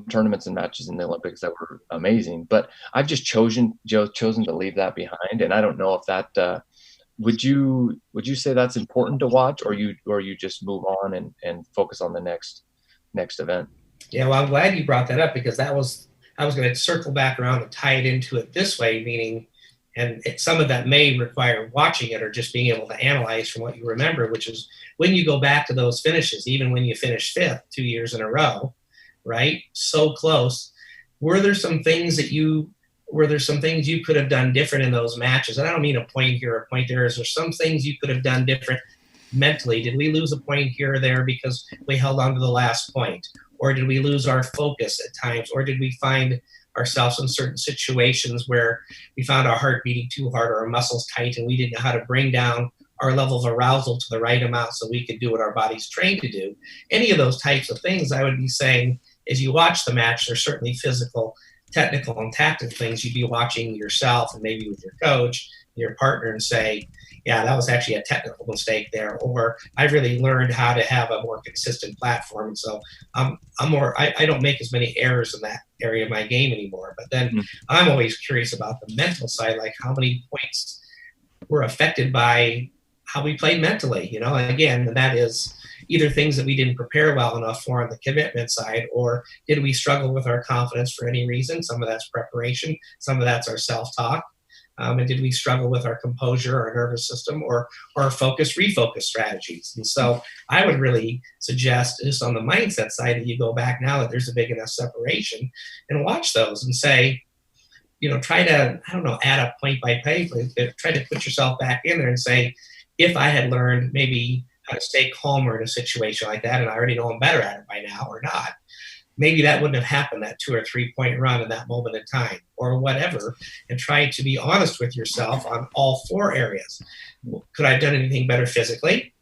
tournaments and matches in the Olympics that were amazing, but I've just chosen to leave that behind. And I don't know if that, would you say that's important to watch, or you just move on and focus on the next event? Yeah, well, I'm glad you brought that up, because I was going to circle back around and tie it into it this way, meaning, and some of that may require watching it or just being able to analyze from what you remember, which is when you go back to those finishes, even when you finish 5th 2 years in a row, right? So close. Were there some things you could have done different in those matches? And I don't mean a point here or a point there. Is there some things you could have done different mentally? Did we lose a point here or there because we held on to the last point? Or did we lose our focus at times? Or did we find ourselves in certain situations where we found our heart beating too hard or our muscles tight and we didn't know how to bring down our level of arousal to the right amount so we can do what our body's trained to do. Any of those types of things, I would be saying, as you watch the match, there's certainly physical, technical, and tactical things. You'd be watching yourself and maybe with your coach, your partner, and say, yeah, that was actually a technical mistake there, or I really learned how to have a more consistent platform. And so I don't make as many errors in that area of my game anymore. But then I'm always curious about the mental side, like how many points were affected by how we played mentally, you know, and again, that is either things that we didn't prepare well enough for on the commitment side, or did we struggle with our confidence for any reason? Some of that's preparation, some of that's our self-talk. And did we struggle with our composure, our nervous system, or our refocus strategies? And so I would really suggest, just on the mindset side, that you go back now that there's a big enough separation and watch those and say, you know, try to, I don't know, add up point by point, try to put yourself back in there and say, if I had learned maybe how to stay calmer in a situation like that, and I already know I'm better at it by now or not, maybe that wouldn't have happened, that 2 or 3 point run in that moment in time or whatever, and try to be honest with yourself on all 4 areas. Could I have done anything better physically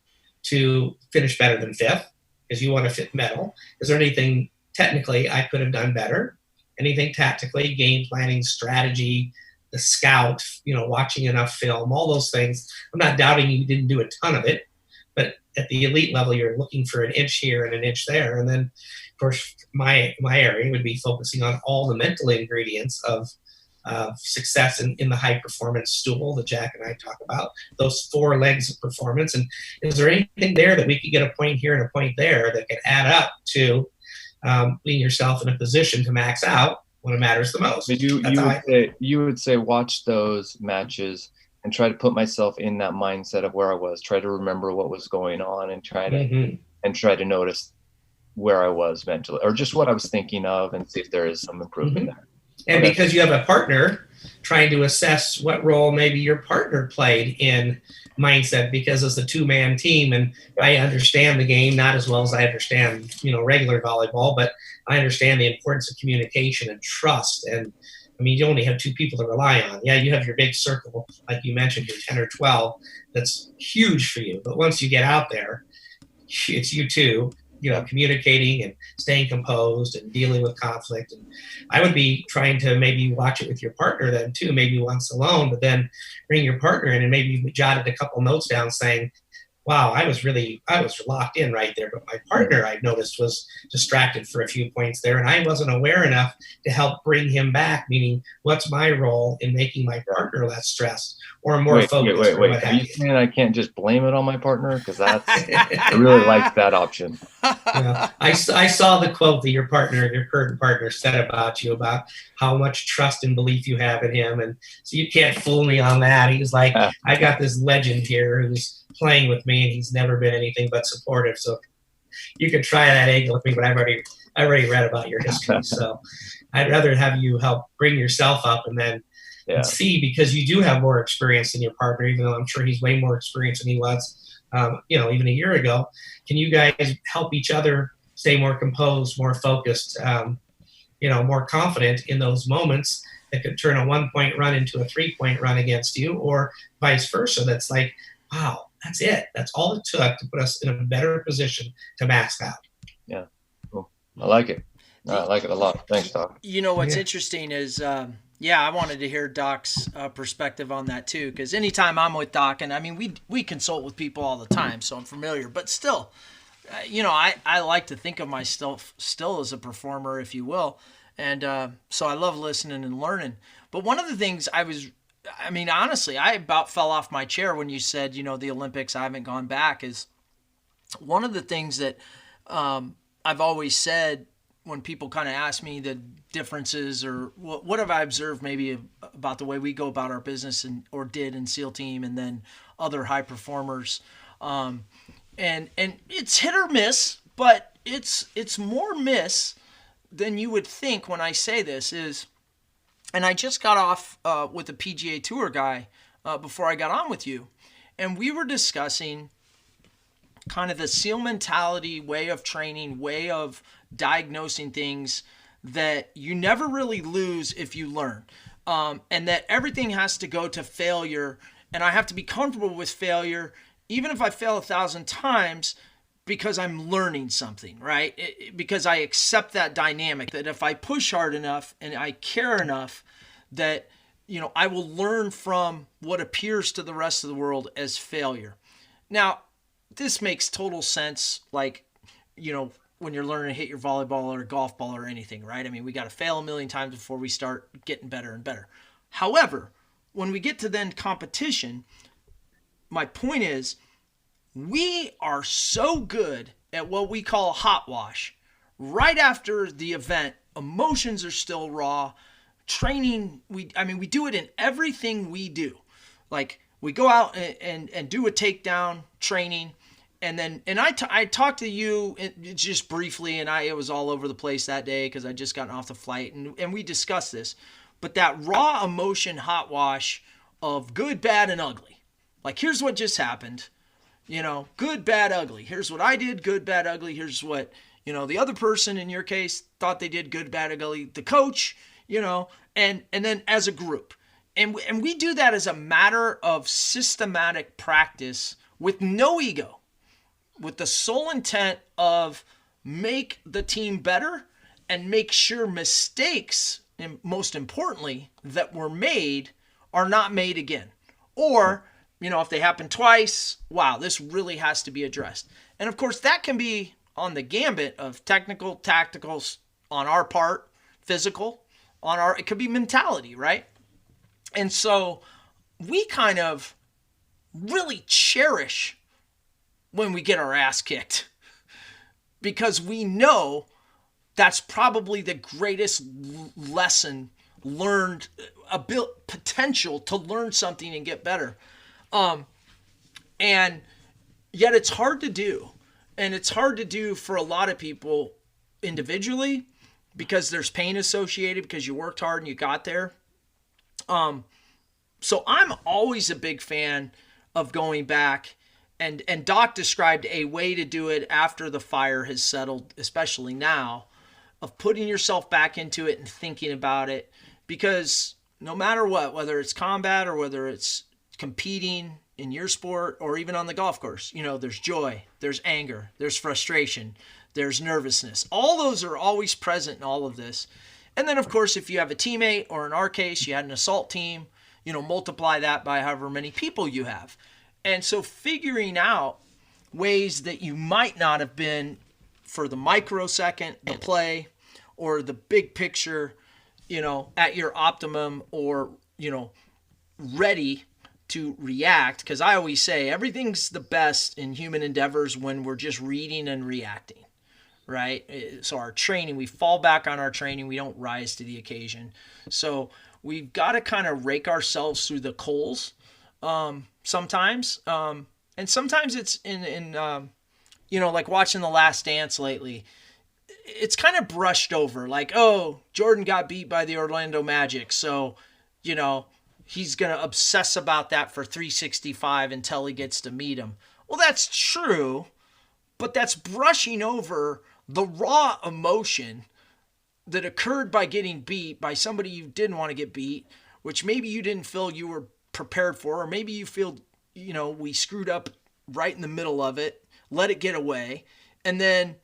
to finish better than 5th? Because you want to fit medal. Is there anything technically I could have done better? Anything tactically, game planning, strategy, the scout, you know, watching enough film, all those things. I'm not doubting you didn't do a ton of it, but at the elite level, you're looking for an inch here and an inch there. And then, of course, my area would be focusing on all the mental ingredients of success in the high performance stool that Jack and I talk about, those 4 legs of performance. And is there anything there that we could get a point here and a point there that could add up to putting yourself in a position to max out when it matters the most? But you would say watch those matches and try to put myself in that mindset of where I was, try to remember what was going on, and try to notice where I was mentally, or just what I was thinking of, and see if there is some improvement there. And because you have a partner, trying to assess what role maybe your partner played in mindset, because it's a 2-man team, and I understand the game not as well as I understand, you know, regular volleyball, but I understand the importance of communication and trust. And I mean, you only have 2 people to rely on. Yeah, you have your big circle, like you mentioned, your 10 or 12, that's huge for you. But once you get out there, it's you two, you know, communicating and staying composed and dealing with conflict. And I would be trying to maybe watch it with your partner then too, maybe once alone, but then bring your partner in and maybe jotted a couple notes down saying, wow, I was locked in right there, but my partner, I noticed, was distracted for a few points there, and I wasn't aware enough to help bring him back, meaning what's my role in making my partner less stressed or more focused? Wait. Are you saying I can't just blame it on my partner? Because I really like that option. Yeah. I saw the quote that your current partner said about you, about how much trust and belief you have in him, and so you can't fool me on that. He was like, I got this legend here who's playing with me, and he's never been anything but supportive. So you could try that angle with me, but I've already read about your history. So I'd rather have you help bring yourself up and then see, because you do have more experience than your partner, even though I'm sure he's way more experienced than he was, you know, even a year ago. Can you guys help each other stay more composed, more focused, you know, more confident in those moments that could turn a 1-point run into a 3-point run against you, or vice versa? That's like, wow, that's it. That's all it took to put us in a better position to max out. Yeah, cool. I like it. I like it a lot. Thanks, Doc. You know, what's interesting is, I wanted to hear Doc's perspective on that too, because anytime I'm with Doc, and I mean, we consult with people all the time, so I'm familiar, but still, you know, I like to think of myself still as a performer, if you will, and so I love listening and learning. But one of the things honestly, I about fell off my chair when you said, you know, the Olympics, I haven't gone back, is one of the things that I've always said when people kind of ask me the differences or what have I observed maybe about the way we go about our business or did in SEAL Team and then other high performers. And it's hit or miss, but it's more miss than you would think when I say this is, and I just got off with a PGA Tour guy before I got on with you, and we were discussing kind of the SEAL mentality, way of training, way of diagnosing things that you never really lose if you learn, and that everything has to go to failure and I have to be comfortable with failure, even if I fail 1,000 times, because I'm learning something, right? Because I accept that dynamic, that if I push hard enough and I care enough, that, I will learn from what appears to the rest of the world as failure. Now, this makes total sense, like, when you're learning to hit your volleyball or golf ball or anything, right? I mean, we got to fail a million times before we start getting better and better. However, when we get to then competition, my point is, we are so good at what we call a hot wash. Right after the event, emotions are still raw. Training, we do it in everything we do. Like, we go out and do a takedown training, and I talked to you just briefly, and it was all over the place that day because I just gotten off the flight, and we discussed this. But that raw emotion hot wash of good, bad, and ugly. Like, here's what just happened. Good, bad, ugly. Here's what I did, good, bad, ugly. Here's what, the other person in your case thought they did, good, bad, ugly. The coach, and then as a group. And we do that as a matter of systematic practice with no ego, with the sole intent of make the team better and make sure mistakes, and most importantly, that were made are not made again. Or, if they happen twice, wow, this really has to be addressed. And of course, that can be on the gambit of technical, tactical on our part, physical, it could be mentality, right? And so we kind of really cherish when we get our ass kicked, because we know that's probably the greatest lesson learned, potential to learn something and get better. And yet it's hard to do. And it's hard to do for a lot of people individually, because there's pain associated because you worked hard and you got there. So I'm always a big fan of going back, and Doc described a way to do it after the fire has settled, especially now, of putting yourself back into it and thinking about it, because no matter what, whether it's combat or whether it's competing in your sport or even on the golf course, there's joy, there's anger, there's frustration, there's nervousness. All those are always present in all of this. And then, of course, if you have a teammate, or in our case, you had an assault team, multiply that by however many people you have. And so figuring out ways that you might not have been for the microsecond, the play, or the big picture, at your optimum, or, ready to react. Because I always say everything's the best in human endeavors when we're just reading and reacting, right? So our training, we fall back on our training. We don't rise to the occasion. So we've got to kind of rake ourselves through the coals sometimes. And sometimes it's in like watching The Last Dance lately. It's kind of brushed over, like, oh, Jordan got beat by the Orlando Magic, so, he's going to obsess about that for 365 until he gets to meet him. Well, that's true, but that's brushing over the raw emotion that occurred by getting beat by somebody you didn't want to get beat, which maybe you didn't feel you were prepared for, or maybe you feel, we screwed up right in the middle of it, let it get away, and then,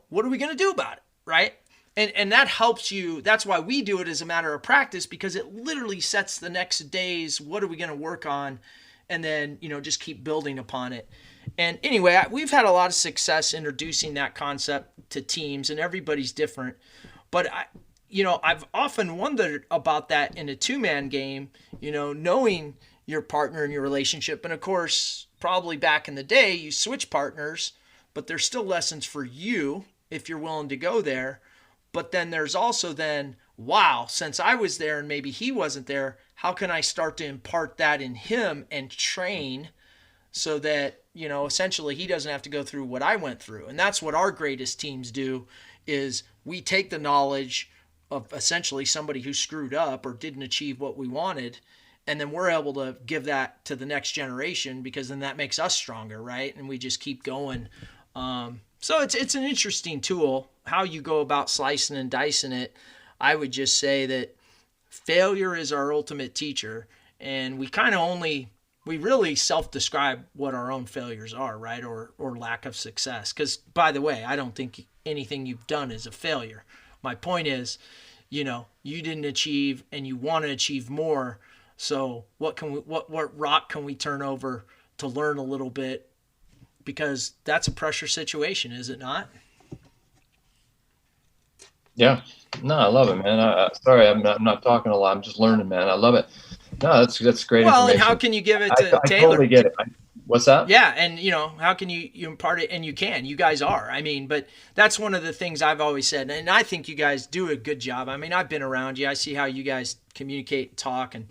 what are we going to do about it, right? And that helps you. That's why we do it as a matter of practice, because it literally sets the next day's, what are we going to work on, and then, just keep building upon it. And anyway, we've had a lot of success introducing that concept to teams, and everybody's different. But, I've often wondered about that in a two-man game, knowing your partner in your relationship. And, of course, probably back in the day, you switch partners, but there's still lessons for you if you're willing to go there. But then there's also wow, since I was there and maybe he wasn't there, how can I start to impart that in him and train so that, essentially he doesn't have to go through what I went through. And that's what our greatest teams do, is we take the knowledge of essentially somebody who screwed up or didn't achieve what we wanted, and then we're able to give that to the next generation, because then that makes us stronger, right? And we just keep going. So it's an interesting tool, how you go about slicing and dicing it. I would just say that failure is our ultimate teacher, and we kind of only we really self-describe what our own failures are, right? Or lack of success. Because, by the way, I don't think anything you've done is a failure. My point is, you didn't achieve and you want to achieve more. So what rock can we turn over to learn a little bit? Because that's a pressure situation, is it not? Yeah. No, I love it, man. Sorry, I'm not talking a lot. I'm just learning, man. I love it. No, that's great Well, information. and how can you give it to I Taylor? totally get it. What's that? Yeah, and how can you impart it? And you guys are. I mean, but that's one of the things I've always said, and I think you guys do a good job. I mean, I've been around you. I see how you guys communicate and talk, and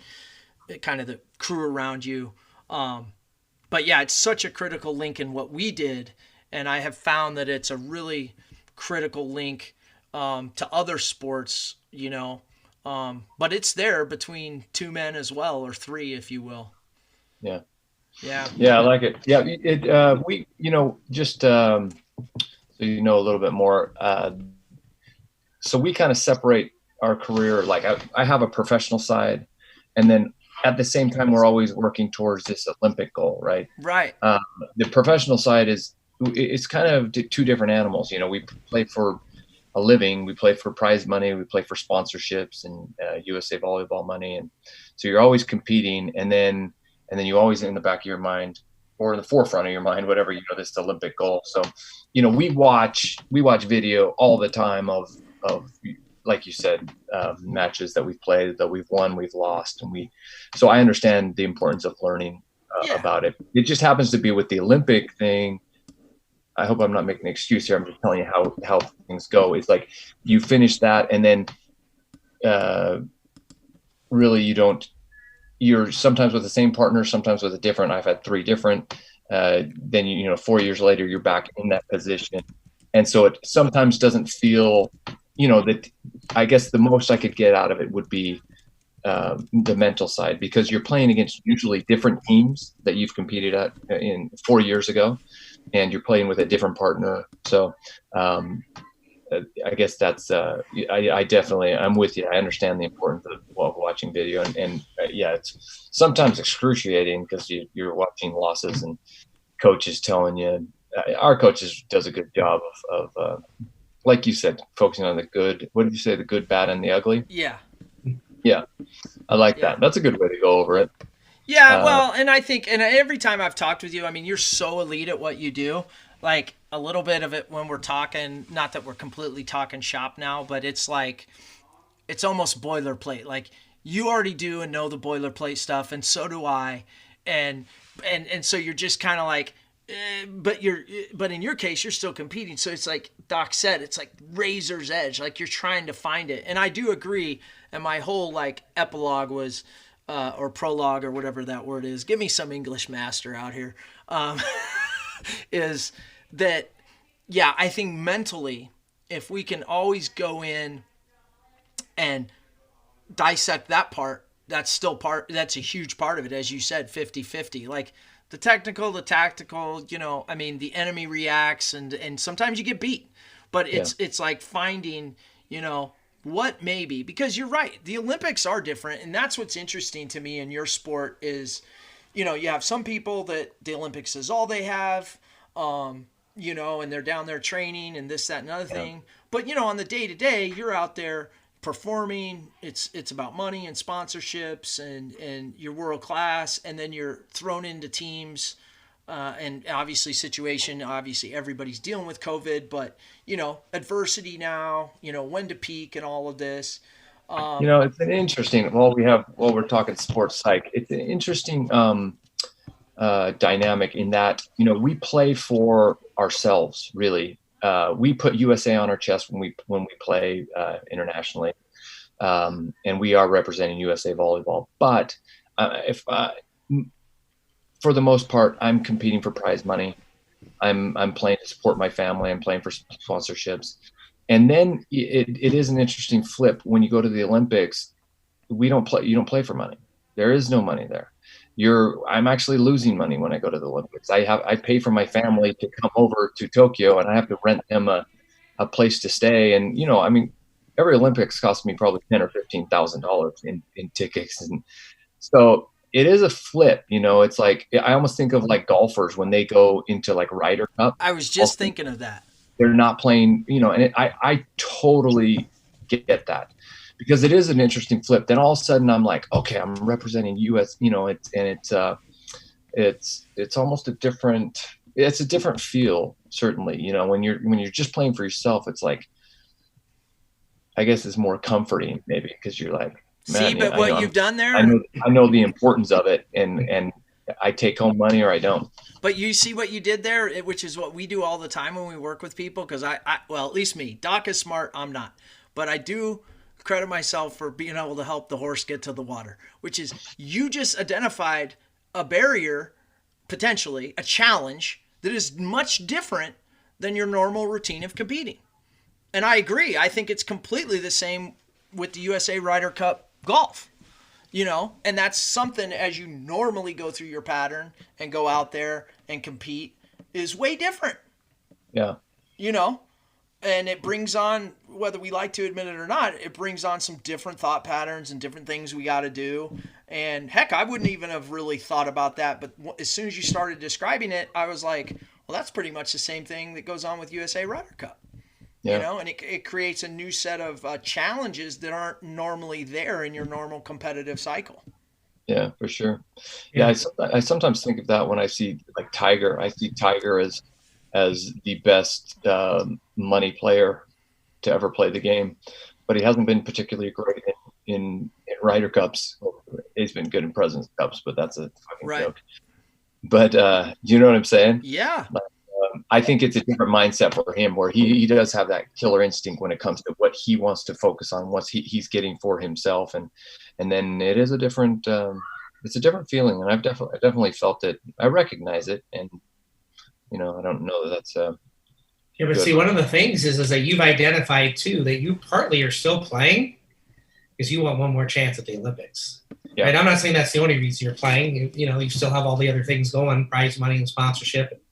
kind of the crew around you. But yeah, it's such a critical link in what we did, and I have found that it's a really critical link to other sports, but it's there between two men as well, or three, if you will. Yeah. Yeah. Yeah, I like it. Yeah, we, just so you know a little bit more. So we kind of separate our career. Like I have a professional side, and then at the same time, we're always working towards this Olympic goal, right? Right. The professional side it's kind of two different animals. We play for a living, we play for prize money, we play for sponsorships and USA Volleyball money, and so you're always competing, and then you always in the back of your mind or in the forefront of your mind, whatever, this Olympic goal. So, we watch video all the time of like you said, matches that we've played, that we've won, we've lost, and so I understand the importance of learning about it. It just happens to be with the Olympic thing. I hope I'm not making an excuse here. I'm just telling you how things go. It's like you finish that, and then really you're sometimes with the same partner, sometimes with a different. I've had 3 different. Then 4 years later, you're back in that position, and so it sometimes doesn't feel, that. I guess the most I could get out of it would be the mental side, because you're playing against usually different teams that you've competed at in 4 years ago, and you're playing with a different partner. So I guess that's I definitely, I'm with you. I understand the importance of watching video, and it's sometimes excruciating because you're watching losses and coaches telling you. Our coaches does a good job of like you said, focusing on the good. What did you say? The good, bad, and the ugly. Yeah. Yeah, I like that. That's a good way to go over it. Yeah, well, and I think, and every time I've talked with you, I mean, you're so elite at what you do. Like, a little bit of it when we're talking, not that we're completely talking shop now, but it's like, it's almost boilerplate. Like, you already do and know the boilerplate stuff, and so do I. And so you're just kind of like, but in your case, you're still competing. So it's like Doc said, it's like razor's edge. Like, you're trying to find it. And I do agree. And my whole like epilogue was, or prologue or whatever that word is. Give me some English master out here. Is that, yeah, I think mentally, if we can always go in and dissect that part, that's a huge part of it. As you said, 50-50, like the technical, the tactical, I mean, the enemy reacts and sometimes you get beat, but it's like finding, what maybe, because you're right, the Olympics are different, and that's what's interesting to me in your sport is, you have some people that the Olympics is all they have, and they're down there training and this, that, and other thing. But, on the day-to-day, you're out there performing. It's about money and sponsorships and you're world class, and then you're thrown into teams. And obviously everybody's dealing with COVID, but, adversity now, when to peak and all of this. It's an interesting, while we're talking sports psych, it's an interesting dynamic in that, we play for ourselves, really. We put USA on our chest when we play internationally, and we are representing USA Volleyball. But for the most part, I'm competing for prize money. I'm playing to support my family. I'm playing for sponsorships. And then it is an interesting flip when you go to the Olympics. You don't play for money. There is no money there. I'm actually losing money when I go to the Olympics. I pay for my family to come over to Tokyo, and I have to rent them a place to stay. And I mean, every Olympics cost me probably $10,000 or $15,000 in tickets, and so it is a flip, you know. It's like, I almost think of like golfers when they go into like Ryder Cup. I was just thinking of that. They're not playing, you know, and I totally get that, because it is an interesting flip. Then all of a sudden I'm like, okay, I'm representing US, you know, it's almost a different feel, certainly, you know, when you're just playing for yourself. It's like, I guess it's more comforting maybe, because you're like, man, see, but what you've done there, I know the importance of it, and I take home money or I don't. But you see what you did there, which is what we do all the time when we work with people. Because well, at least me, Doc is smart, I'm not, but I do credit myself for being able to help the horse get to the water, which is, you just identified a barrier, potentially a challenge that is much different than your normal routine of competing. And I agree. I think it's completely the same with the USA Ryder Cup golf, you know, and that's something, as you normally go through your pattern and go out there and compete, is way different. Yeah. You know, and it brings on, whether we like to admit it or not, it brings on some different thought patterns and different things we got to do. And heck, I wouldn't even have really thought about that. But as soon as you started describing it, I was like, well, that's pretty much the same thing that goes on with USA Ryder Cup. Yeah. You know, and it creates a new set of challenges that aren't normally there in your normal competitive cycle. Yeah, for sure. Yeah, I sometimes think of that when I see like Tiger. I see Tiger as the best money player to ever play the game, but he hasn't been particularly great in Ryder Cups. He's been good in Presidents Cups, but that's a fucking joke. But you know what I'm saying? Yeah. I think it's a different mindset for him, where he does have that killer instinct when it comes to what he wants to focus on, what he's getting for himself, and then it is a different it's a different feeling, and I've definitely felt it. I recognize it, and you know, I don't know that that's yeah, but good. See, one of the things is that you've identified too that you partly are still playing because you want one more chance at the Olympics. Yeah. Right? I'm not saying that's the only reason you're playing. You know, you still have all the other things going, prize money and sponsorship,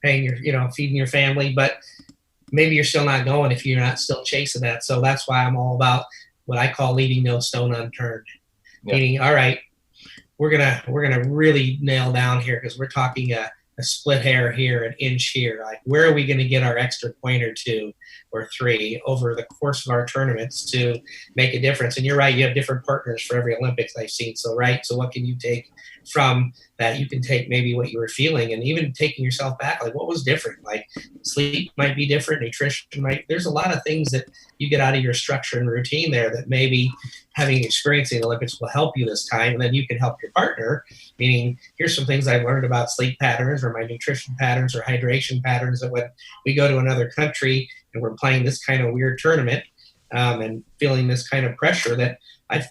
paying your, you know, feeding your family, but maybe you're still not going if you're not still chasing that. So that's why I'm all about what I call leaving no stone unturned. Yeah. Meaning, all right, we're gonna really nail down here, because we're talking a split hair here, an inch here. Like, where are we going to get our extra point or two or three over the course of our tournaments to make a difference? And you're right, you have different partners for every Olympics I've seen. So, right, so what can you take from that? You can take maybe what you were feeling, and even taking yourself back, like what was different? Like sleep might be different, nutrition might, there's a lot of things that you get out of your structure and routine there that maybe having experience in the Olympics will help you this time. And then you can help your partner, meaning here's some things I've learned about sleep patterns or my nutrition patterns or hydration patterns, that when we go to another country and we're playing this kind of weird tournament and feeling this kind of pressure, that I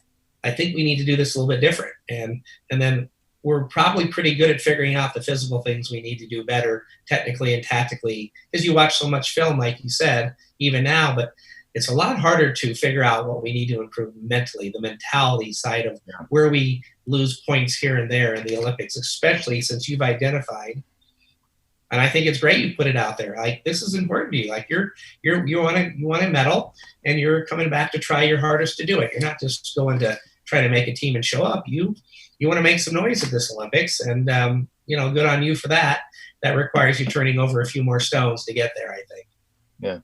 think we need to do this a little bit different. And then we're probably pretty good at figuring out the physical things we need to do better technically and tactically, because you watch so much film, like you said, even now, but it's a lot harder to figure out what we need to improve mentally, the mentality side of where we lose points here and there in the Olympics, especially since you've identified. And I think it's great you put it out there. Like, this is important to you. Like, you want to medal, and you're coming back to try your hardest to do it. You're not just going to try to make a team and show up. You want to make some noise at this Olympics, and you know, good on you for that. That requires you turning over a few more stones to get there, I think. Yeah.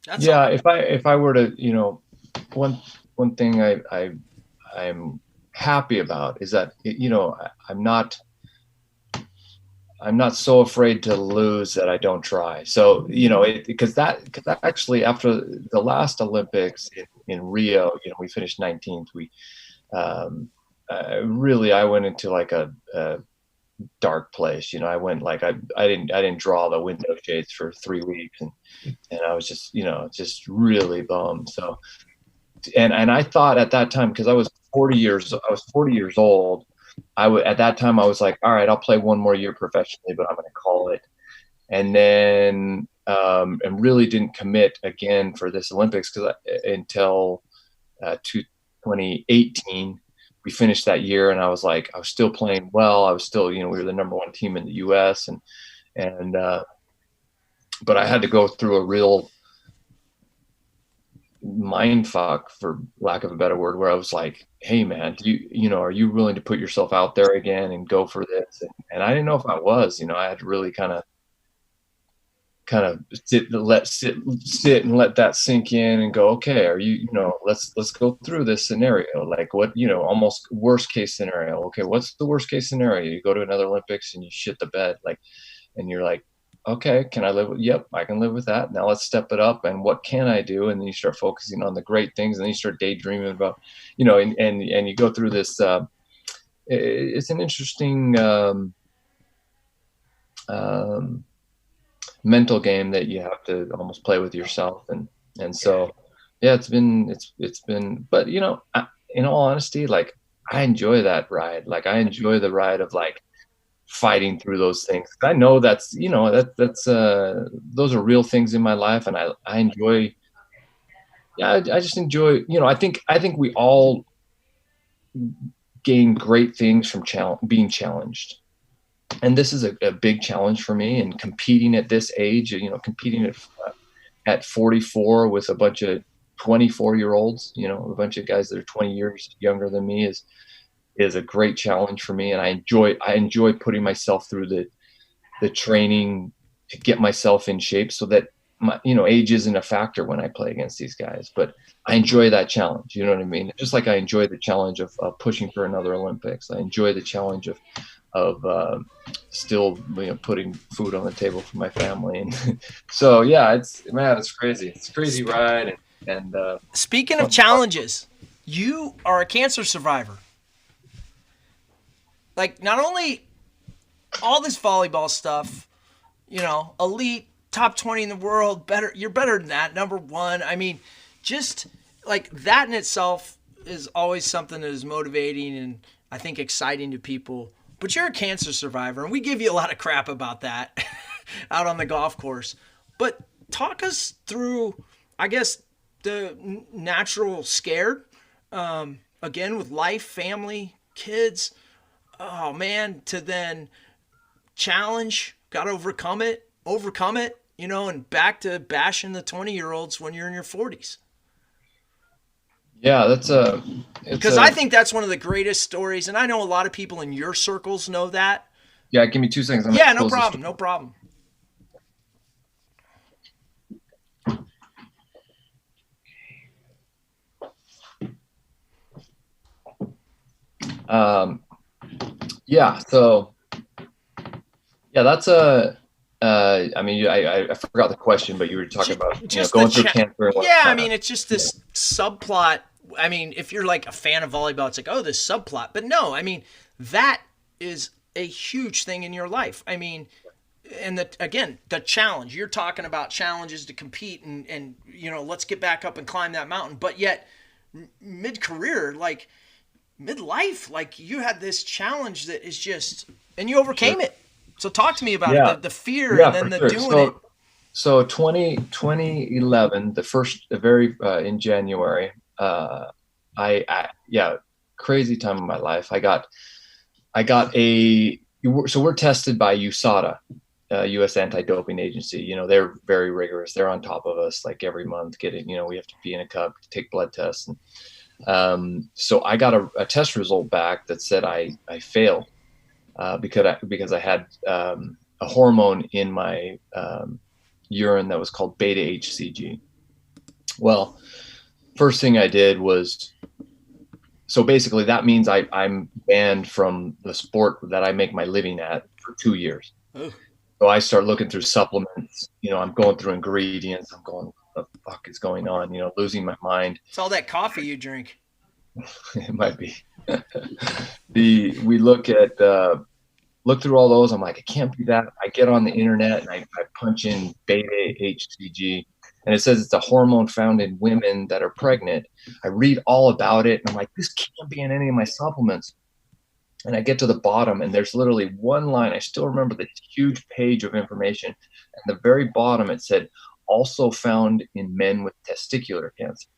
If I were to, you know, one thing I'm happy about is that, you know, I'm not so afraid to lose that I don't try. So, you know, because actually after the last Olympics in Rio, you know, we finished 19th. I went into like a dark place. You know, I went like, I didn't draw the window shades for 3 weeks, and I was just, you know, just really bummed. So, and I thought at that time, because I was 40 years old, at that time I was like, all right, I'll play one more year professionally, but I'm going to call it. And then and really didn't commit again for this Olympics until 2018. We finished that year, and I was still playing well. I was still, you know, we were the number one team in the U.S. but I had to go through a real mind fuck, for lack of a better word, where I was like, hey man, are you willing to put yourself out there again and go for this? And I didn't know if I was, I had to really kind of sit and let that sink in and go, okay, are let's go through this scenario. Like what, almost worst case scenario. Okay, what's the worst case scenario? You go to another Olympics and you shit the bed, and you're like, okay, can I live with, yep, I can live with that. Now let's step it up. And what can I do? And then you start focusing on the great things, and then you start daydreaming about, and you go through this, it's an interesting, mental game that you have to almost play with yourself. And so, yeah, it's been, but in all honesty, like I enjoy that ride. Like I enjoy the ride of like fighting through those things. I know that's those are real things in my life, and I enjoy. Yeah, I just enjoy. I think we all gain great things from being challenged, and this is a big challenge for me. And competing at this age, competing at 44 with a bunch of 24-year-olds, a bunch of guys that are 20 years younger than me is a great challenge for me. And I enjoy putting myself through the training to get myself in shape so that my, age isn't a factor when I play against these guys, but I enjoy that challenge. You know what I mean? Just like I enjoy the challenge of pushing for another Olympics. I enjoy the challenge of still, putting food on the table for my family. And so, yeah, it's crazy. It's a crazy ride. And speaking of challenges, you are a cancer survivor. Like, not only all this volleyball stuff, elite, top 20 in the world, you're better than that, number one. I mean, just like that in itself is always something that is motivating and I think exciting to people. But you're a cancer survivor, and we give you a lot of crap about that out on the golf course. But talk us through, I guess, the natural scare, again, with life, family, kids. Oh man, to then challenge, got to overcome it, and back to bashing the 20-year-olds when you're in your 40s. Yeah, because I think that's one of the greatest stories, and I know a lot of people in your circles know that. Yeah, give me 2 seconds. Yeah, no problem. Yeah. So, yeah, that's I forgot the question, but you were talking about going through cancer. And yeah, I mean, it's just this subplot. I mean, if you're like a fan of volleyball, it's like, oh, this subplot. But no, I mean, that is a huge thing in your life. I mean, and the challenge. You're talking about challenges to compete and let's get back up and climb that mountain. But yet, mid-career, like midlife, like you had this challenge that is just, and you overcame it. So talk to me about it, the fear and then the doing it. So 2011, in January, crazy time of my life. So we're tested by USADA, U.S. Anti-Doping Agency. They're very rigorous. They're on top of us like every month. We have to be in a cup, take blood tests. And so I got a test result back that said I failed because I had a hormone in my urine that was called beta HCG. Well, first thing I did was, so basically that means I'm banned from the sport that I make my living at for 2 years. Ooh. So I start looking through supplements, I'm going through ingredients. I'm going, what the fuck is going on? Losing my mind. It's all that coffee you drink. It might be. We look through all those. I'm like, it can't be that. I get on the internet and I punch in beta HCG, and it says it's a hormone found in women that are pregnant. I read all about it, and I'm like, this can't be in any of my supplements. And I get to the bottom, and there's literally one line. I still remember the huge page of information. At the very bottom, it said, also found in men with testicular cancer.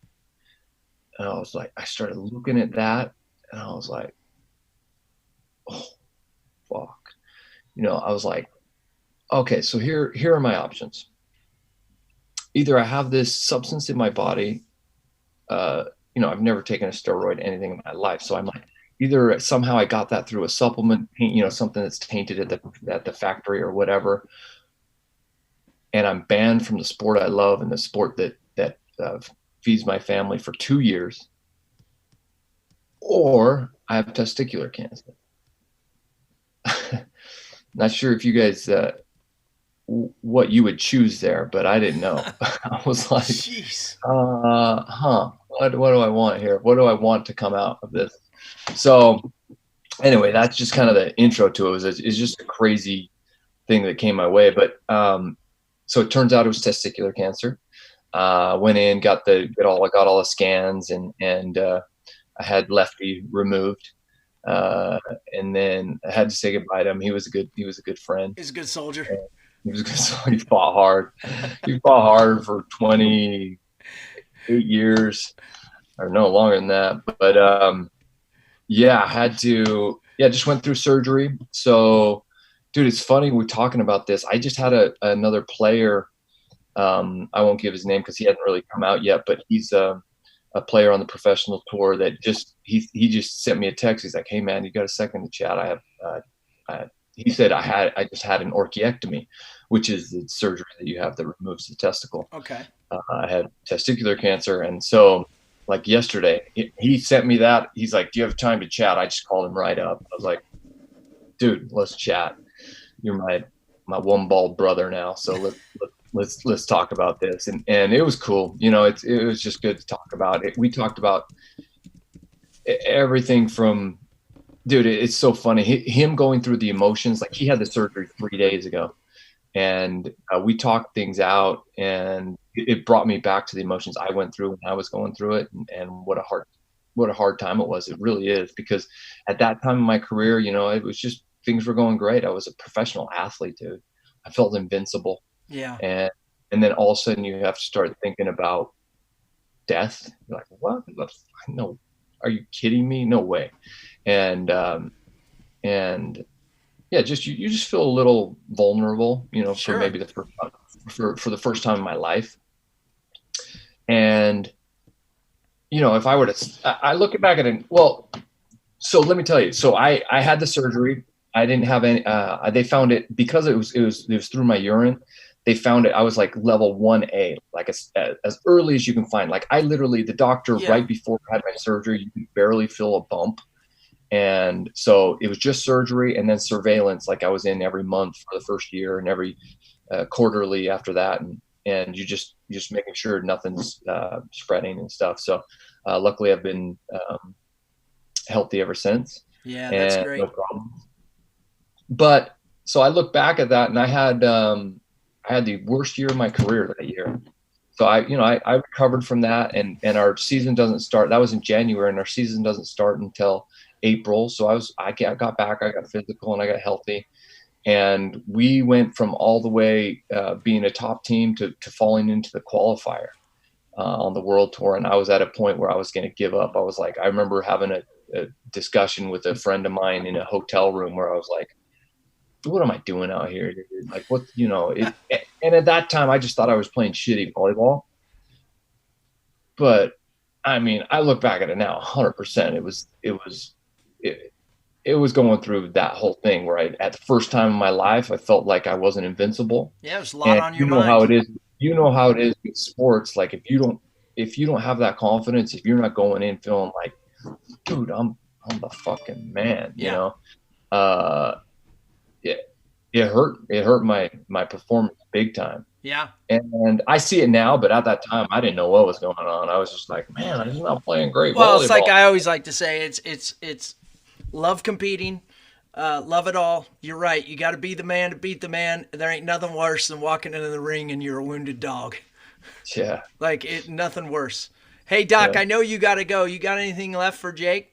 And I was like, I started looking at that, and I was like, oh, fuck. I was like, okay, so here are my options. Either I have this substance in my body I've never taken a steroid, anything in my life. So I'm like, either somehow I got that through a supplement, something that's tainted at the factory or whatever. And I'm banned from the sport I love and the sport that feeds my family for 2 years, or I have testicular cancer. Not sure if you guys, what you would choose there, but I didn't know. I was like, jeez. What do I want here? What do I want to come out of this? So anyway, that's just kind of the intro to it. It's just a crazy thing that came my way. But so it turns out it was testicular cancer. Went in, got all the scans, and I had lefty removed. And then I had to say goodbye to him. He was a good friend. He's a good soldier. He was a good soldier. He fought hard. He fought hard for 28 years, or no longer than that. But I had to. Yeah, just went through surgery. So, dude, it's funny we're talking about this. I just had another player. I won't give his name because he hasn't really come out yet, but he's a player on the professional tour that he just sent me a text. He's like, "Hey man, you got a second to chat? He said I just had an orchiectomy, which is the surgery that you have that removes the testicle. Okay. I had testicular cancer, and so like yesterday he sent me that. He's like, "Do you have time to chat?" I just called him right up. I was like, "Dude, let's chat. You're my one bald brother now, so let's talk about this." And it was cool. It was just good to talk about it. We talked about everything from, dude, it's so funny. Him going through the emotions, like he had the surgery 3 days ago, and we talked things out, and it brought me back to the emotions I went through when I was going through it, and what a hard time it was. It really is, because at that time in my career, it was just, things were going great. I was a professional athlete, dude. I felt invincible. Yeah. And then all of a sudden you have to start thinking about death. You're like, what? No, are you kidding me? No way. And yeah, just you just feel a little vulnerable, Sure. for maybe for the first time in my life. And if I were to, I look back at it. Well, so let me tell you. So I had the surgery. I didn't have any. They found it because it was through my urine. They found it. I was like level 1A, like as early as you can find. Like I literally, the doctor right before I had my surgery, you could barely feel a bump. And so it was just surgery and then surveillance. Like I was in every month for the first year and every quarterly after that. And you just making sure nothing's spreading and stuff. So luckily I've been healthy ever since. Yeah, that's great. No problems. But so I look back at that, and I had the worst year of my career that year. So I recovered from that, and our season doesn't start. That was in January, and our season doesn't start until April. So I got back, I got physical, and I got healthy, and we went from all the way being a top team to falling into the qualifier on the world tour. And I was at a point where I was going to give up. I was like, I remember having a discussion with a friend of mine in a hotel room where I was like, what am I doing out here? Like, what, and at that time I just thought I was playing shitty volleyball. But I mean, I look back at it now 100%. It was going through that whole thing where at the first time in my life, I felt like I wasn't invincible. Yeah, there's a lot on your mind. You know how it is with sports. Like if you don't have that confidence, if you're not going in feeling like, dude, I'm the fucking man, it hurt my performance big time. Yeah. And I see it now, but at that time I didn't know what was going on. I was just like, man, I'm just not playing great Well, volleyball. it's like I always like to say, it's love competing, love it all. You're right. You got to be the man to beat the man. There ain't nothing worse than walking into the ring and you're a wounded dog. Yeah. Like nothing worse. Hey Doc, yeah. I know you got to go. You got anything left for Jake?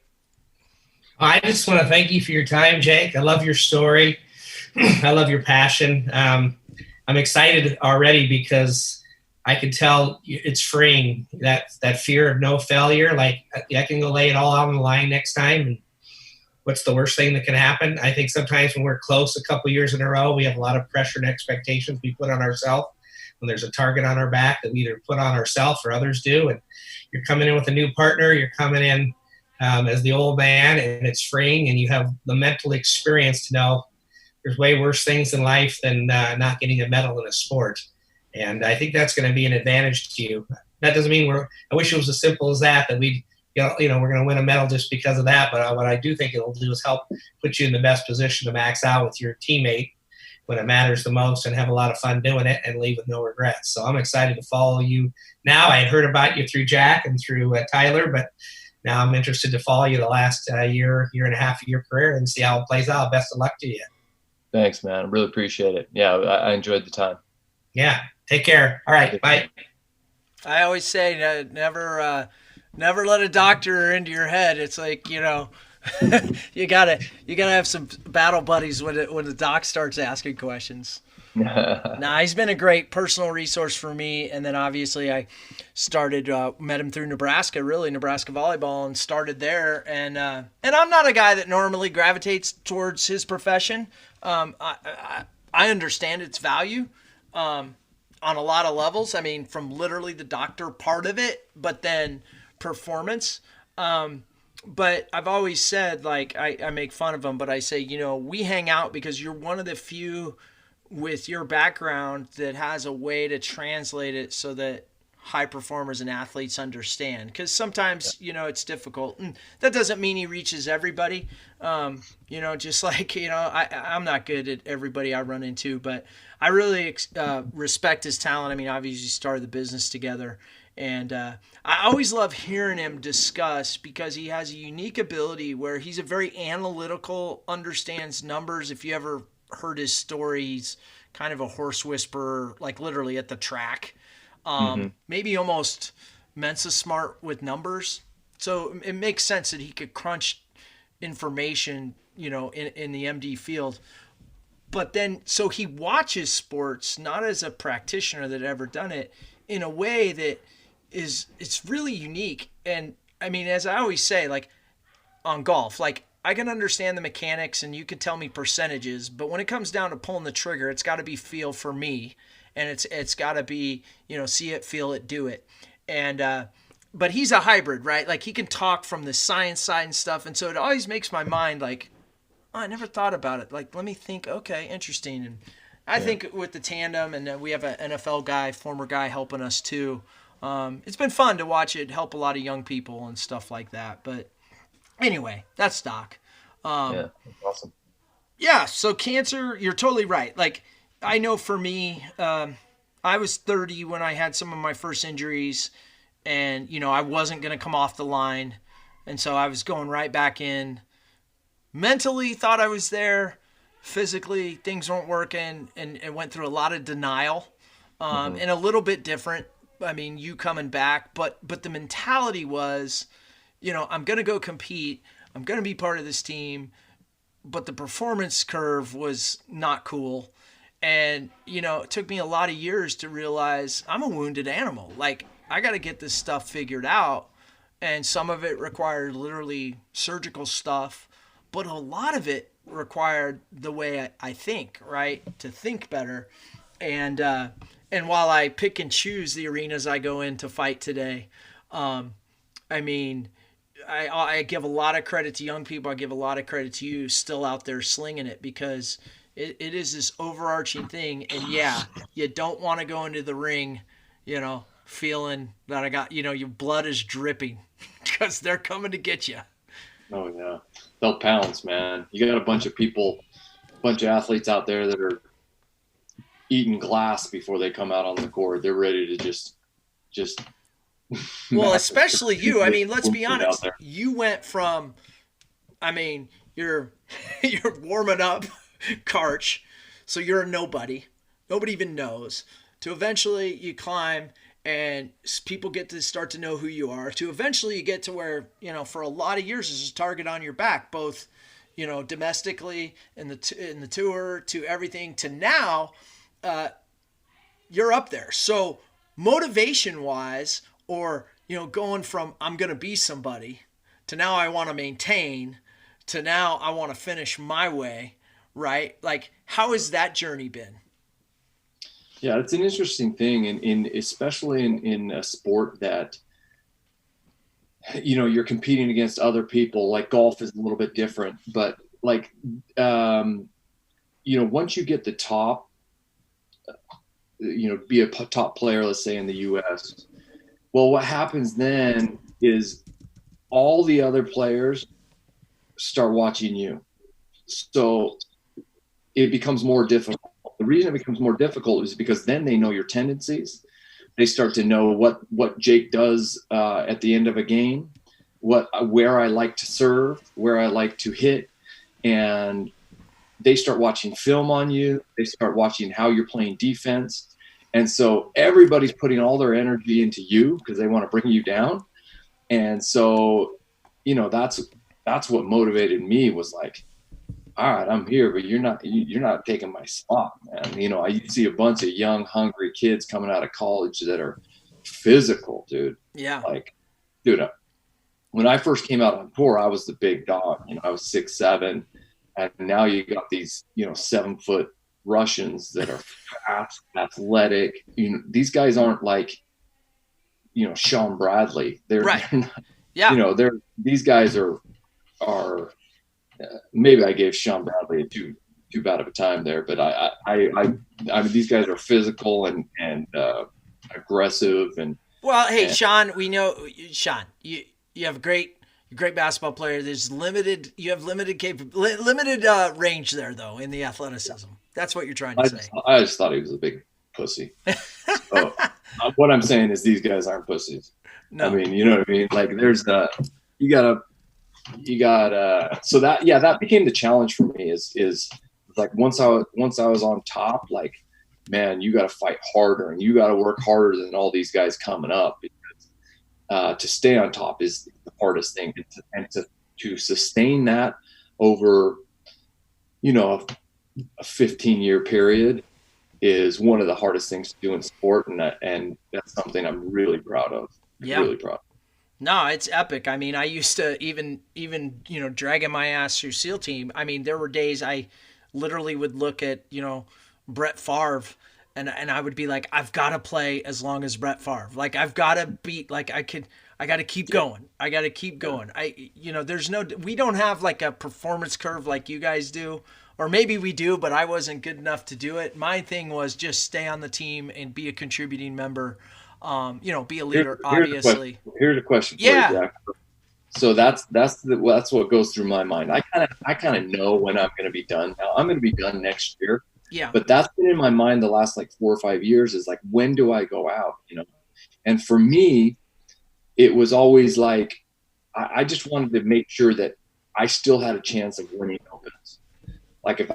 I just want to thank you for your time, Jake. I love your story. I love your passion. I'm excited already because I can tell it's freeing, that fear of no failure. Like I can go lay it all out on the line next time. And what's the worst thing that can happen? I think sometimes when we're close a couple years in a row, we have a lot of pressure and expectations we put on ourselves. when there's a target on our back that we either put on ourselves or others do. And you're coming in with a new partner, you're coming in as the old man, and it's freeing, and you have the mental experience to know there's way worse things in life than not getting a medal in a sport. And I think that's going to be an advantage to you. That doesn't mean I wish it was as simple as that we're going to win a medal just because of that. But what I do think it'll do is help put you in the best position to max out with your teammate when it matters the most and have a lot of fun doing it and leave with no regrets. So I'm excited to follow you now. I had heard about you through Jack and through Tyler, but now I'm interested to follow you the last year and a half of your career and see how it plays out. Best of luck to you. Thanks, man. I really appreciate it. Yeah, I enjoyed the time. Yeah. Take care. All right. Bye. I always say never let a doctor into your head. It's like, you gotta have some battle buddies when the doc starts asking questions. Nah, he's been a great personal resource for me. And then obviously I started, met him through Nebraska volleyball, and started there. And I'm not a guy that normally gravitates towards his profession. I understand its value on a lot of levels. I mean, from literally the doctor part of it, but then performance. But I've always said, like, I make fun of him, but I say, we hang out because you're one of the few with your background that has a way to translate it so that high performers and athletes understand. Because sometimes, it's difficult. And that doesn't mean he reaches everybody. Just like, I'm not good at everybody I run into, but I really respect his talent. I mean, obviously started the business together. And I always love hearing him discuss because he has a unique ability where he's a very analytical, understands numbers. If you ever heard his story, he's kind of a horse whisperer, like literally at the track. Maybe almost Mensa smart with numbers. So it makes sense that he could crunch information, in the MD field. But then, so he watches sports, not as a practitioner that ever done it, in a way that it's really unique. And I mean, as I always say, like on golf, like I can understand the mechanics and you can tell me percentages, but when it comes down to pulling the trigger, it's got to be feel for me. And it's got to be, see it, feel it, do it. And, but he's a hybrid, right? Like he can talk from the science side and stuff. And so it always makes my mind like, oh, I never thought about it. Like, let me think, okay, interesting. And I think with the tandem, and we have an NFL guy, former guy helping us too. It's been fun to watch it help a lot of young people and stuff like that. But anyway, that's Doc. Yeah, that's awesome. Yeah, so cancer, you're totally right. Like, I know for me, I was 30 when I had some of my first injuries, and, I wasn't going to come off the line. And so I was going right back in. Mentally thought I was there. Physically, things weren't working, and went through a lot of denial, and a little bit different. I mean, you coming back, but the mentality was, I'm going to go compete. I'm going to be part of this team, but the performance curve was not cool. And, it took me a lot of years to realize I'm a wounded animal. Like, I got to get this stuff figured out. And some of it required literally surgical stuff, but a lot of it required the way I think, right? To think better. And while I pick and choose the arenas I go in to fight today, I mean, I give a lot of credit to young people. I give a lot of credit to you still out there slinging it, because it is this overarching thing. And yeah, you don't want to go into the ring, feeling that I got, your blood is dripping because they're coming to get you. Oh yeah. They'll pounce, man. You got a bunch of athletes out there that are eating glass before they come out on the court. They're ready to just well, especially you. I mean, let's be honest. You went from, you're warming up Karch, so you're a nobody. Nobody even knows. To eventually you climb and people get to start to know who you are. To eventually you get to where, for a lot of years there's a target on your back, both, domestically in the tour, to everything, to now you're up there. So motivation wise, or, going from I'm going to be somebody to now I want to maintain to now I want to finish my way, right? Like, how has that journey been? Yeah, it's an interesting thing, in especially in a sport that, you're competing against other people. Like golf is a little bit different, but like, once you get the top, be a top player, let's say in the U.S. Well, what happens then is all the other players start watching you. So it becomes more difficult. The reason it becomes more difficult is because then they know your tendencies. They start to know what Jake does at the end of a game, where I like to serve, where I like to hit, and they start watching film on you. They start watching how you're playing defense. And so everybody's putting all their energy into you because they want to bring you down. And so, that's what motivated me, was like, all right, I'm here, but you're not taking my spot, man. I see a bunch of young, hungry kids coming out of college that are physical, dude. Yeah. Like, dude, when I first came out on tour, I was the big dog. I was 6'7", and now you got these, 7-foot Russians that are fast, athletic. These guys aren't like, Sean Bradley. They're right. They're not, Yeah. These guys are maybe I gave Sean Bradley too bad of a time there, but I mean, these guys are physical and aggressive and. Well, hey, Sean, we know, Sean, you have a great basketball player. There's limited range there though in the athleticism. That's what you're trying to say. I just thought he was a big pussy. So, what I'm saying is these guys aren't pussies. No. I mean, you know what I mean? Like there's you got so that became the challenge for me is like once I was on top, like, man, you got to fight harder and you got to work harder than all these guys coming up, because to stay on top is the hardest thing, and to sustain that over a 15-year period is one of the hardest things to do in sport, and that's something I'm really proud of. Yeah. Really proud. No, it's epic. I mean, I used to even dragging my ass through SEAL team. I mean, there were days I literally would look at, Brett Favre and I would be like, I've got to play as long as Brett Favre. Like I've got to beat, like I got to keep going. I got to keep going. We don't have like a performance curve like you guys do, or maybe we do, but I wasn't good enough to do it. My thing was just stay on the team and be a contributing member. Be a leader, obviously. Here's a question for yeah. you, Jack. So that's what goes through my mind. I kind of know when I'm going to be done. Now I'm going to be done next year. Yeah. But that's been in my mind the last like 4 or 5 years, is like, when do I go out? And for me, it was always like, I just wanted to make sure that I still had a chance of winning opens. Like if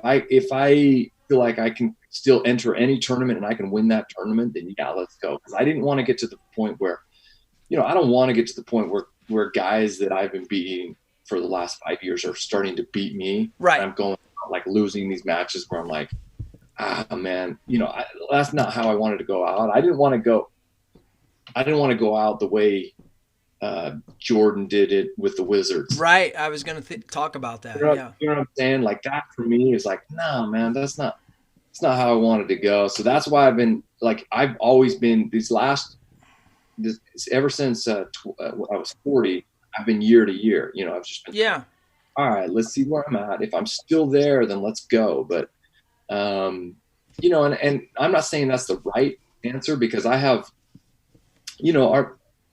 I feel like I can still enter any tournament and I can win that tournament, then yeah, let's go. Because I didn't want to get to the point where, I don't want to get to the point where guys that I've been beating for the last 5 years are starting to beat me. Right. And I'm going like losing these matches where I'm like, man, that's not how I wanted to go out. I didn't want to go out the way Jordan did it with the Wizards. Right. I was going to talk about that. Yeah. You know what I'm saying? Like that for me is like, no, man, that's not how I wanted to go. So that's why I've always been ever since I was 40, I've been year to year, I've just been, all right, let's see where I'm at. If I'm still there, then let's go. But, and I'm not saying that's the right answer, because I have,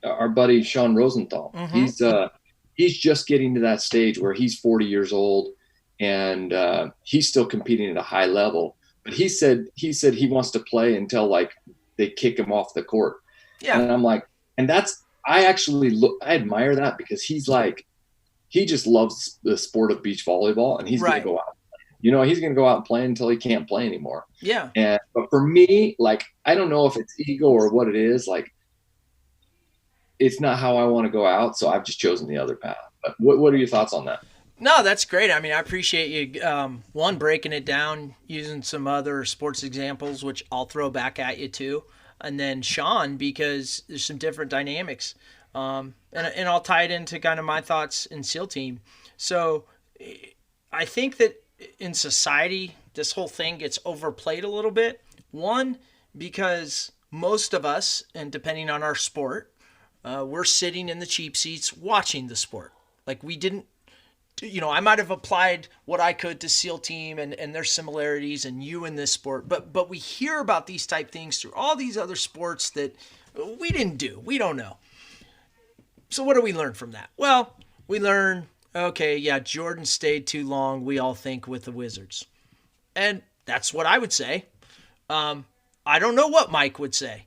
our buddy Sean Rosenthal, mm-hmm. He's just getting to that stage where he's 40 years old and he's still competing at a high level. But he said he wants to play until like they kick him off the court. Yeah. And I'm like, I admire that, because he's like, he just loves the sport of beach volleyball, and he's going to go out. He's going to go out and play until he can't play anymore. Yeah. But for me, like, I don't know if it's ego or what it is. Like, it's not how I want to go out, so I've just chosen the other path. But what are your thoughts on that? No, that's great. I mean, I appreciate you, one, breaking it down, using some other sports examples, which I'll throw back at you too. And then Sean, because there's some different dynamics. And I'll tie it into kind of my thoughts in SEAL team. So I think that in society, this whole thing gets overplayed a little bit. One, because most of us, and depending on our sport, we're sitting in the cheap seats watching the sport. Like we didn't, I might have applied what I could to SEAL team and their similarities and you in this sport, but we hear about these type things through all these other sports that we didn't do. We don't know. So what do we learn from that? Well, we learn, okay, yeah, Jordan stayed too long, we all think, with the Wizards. And that's what I would say. I don't know what Mike would say.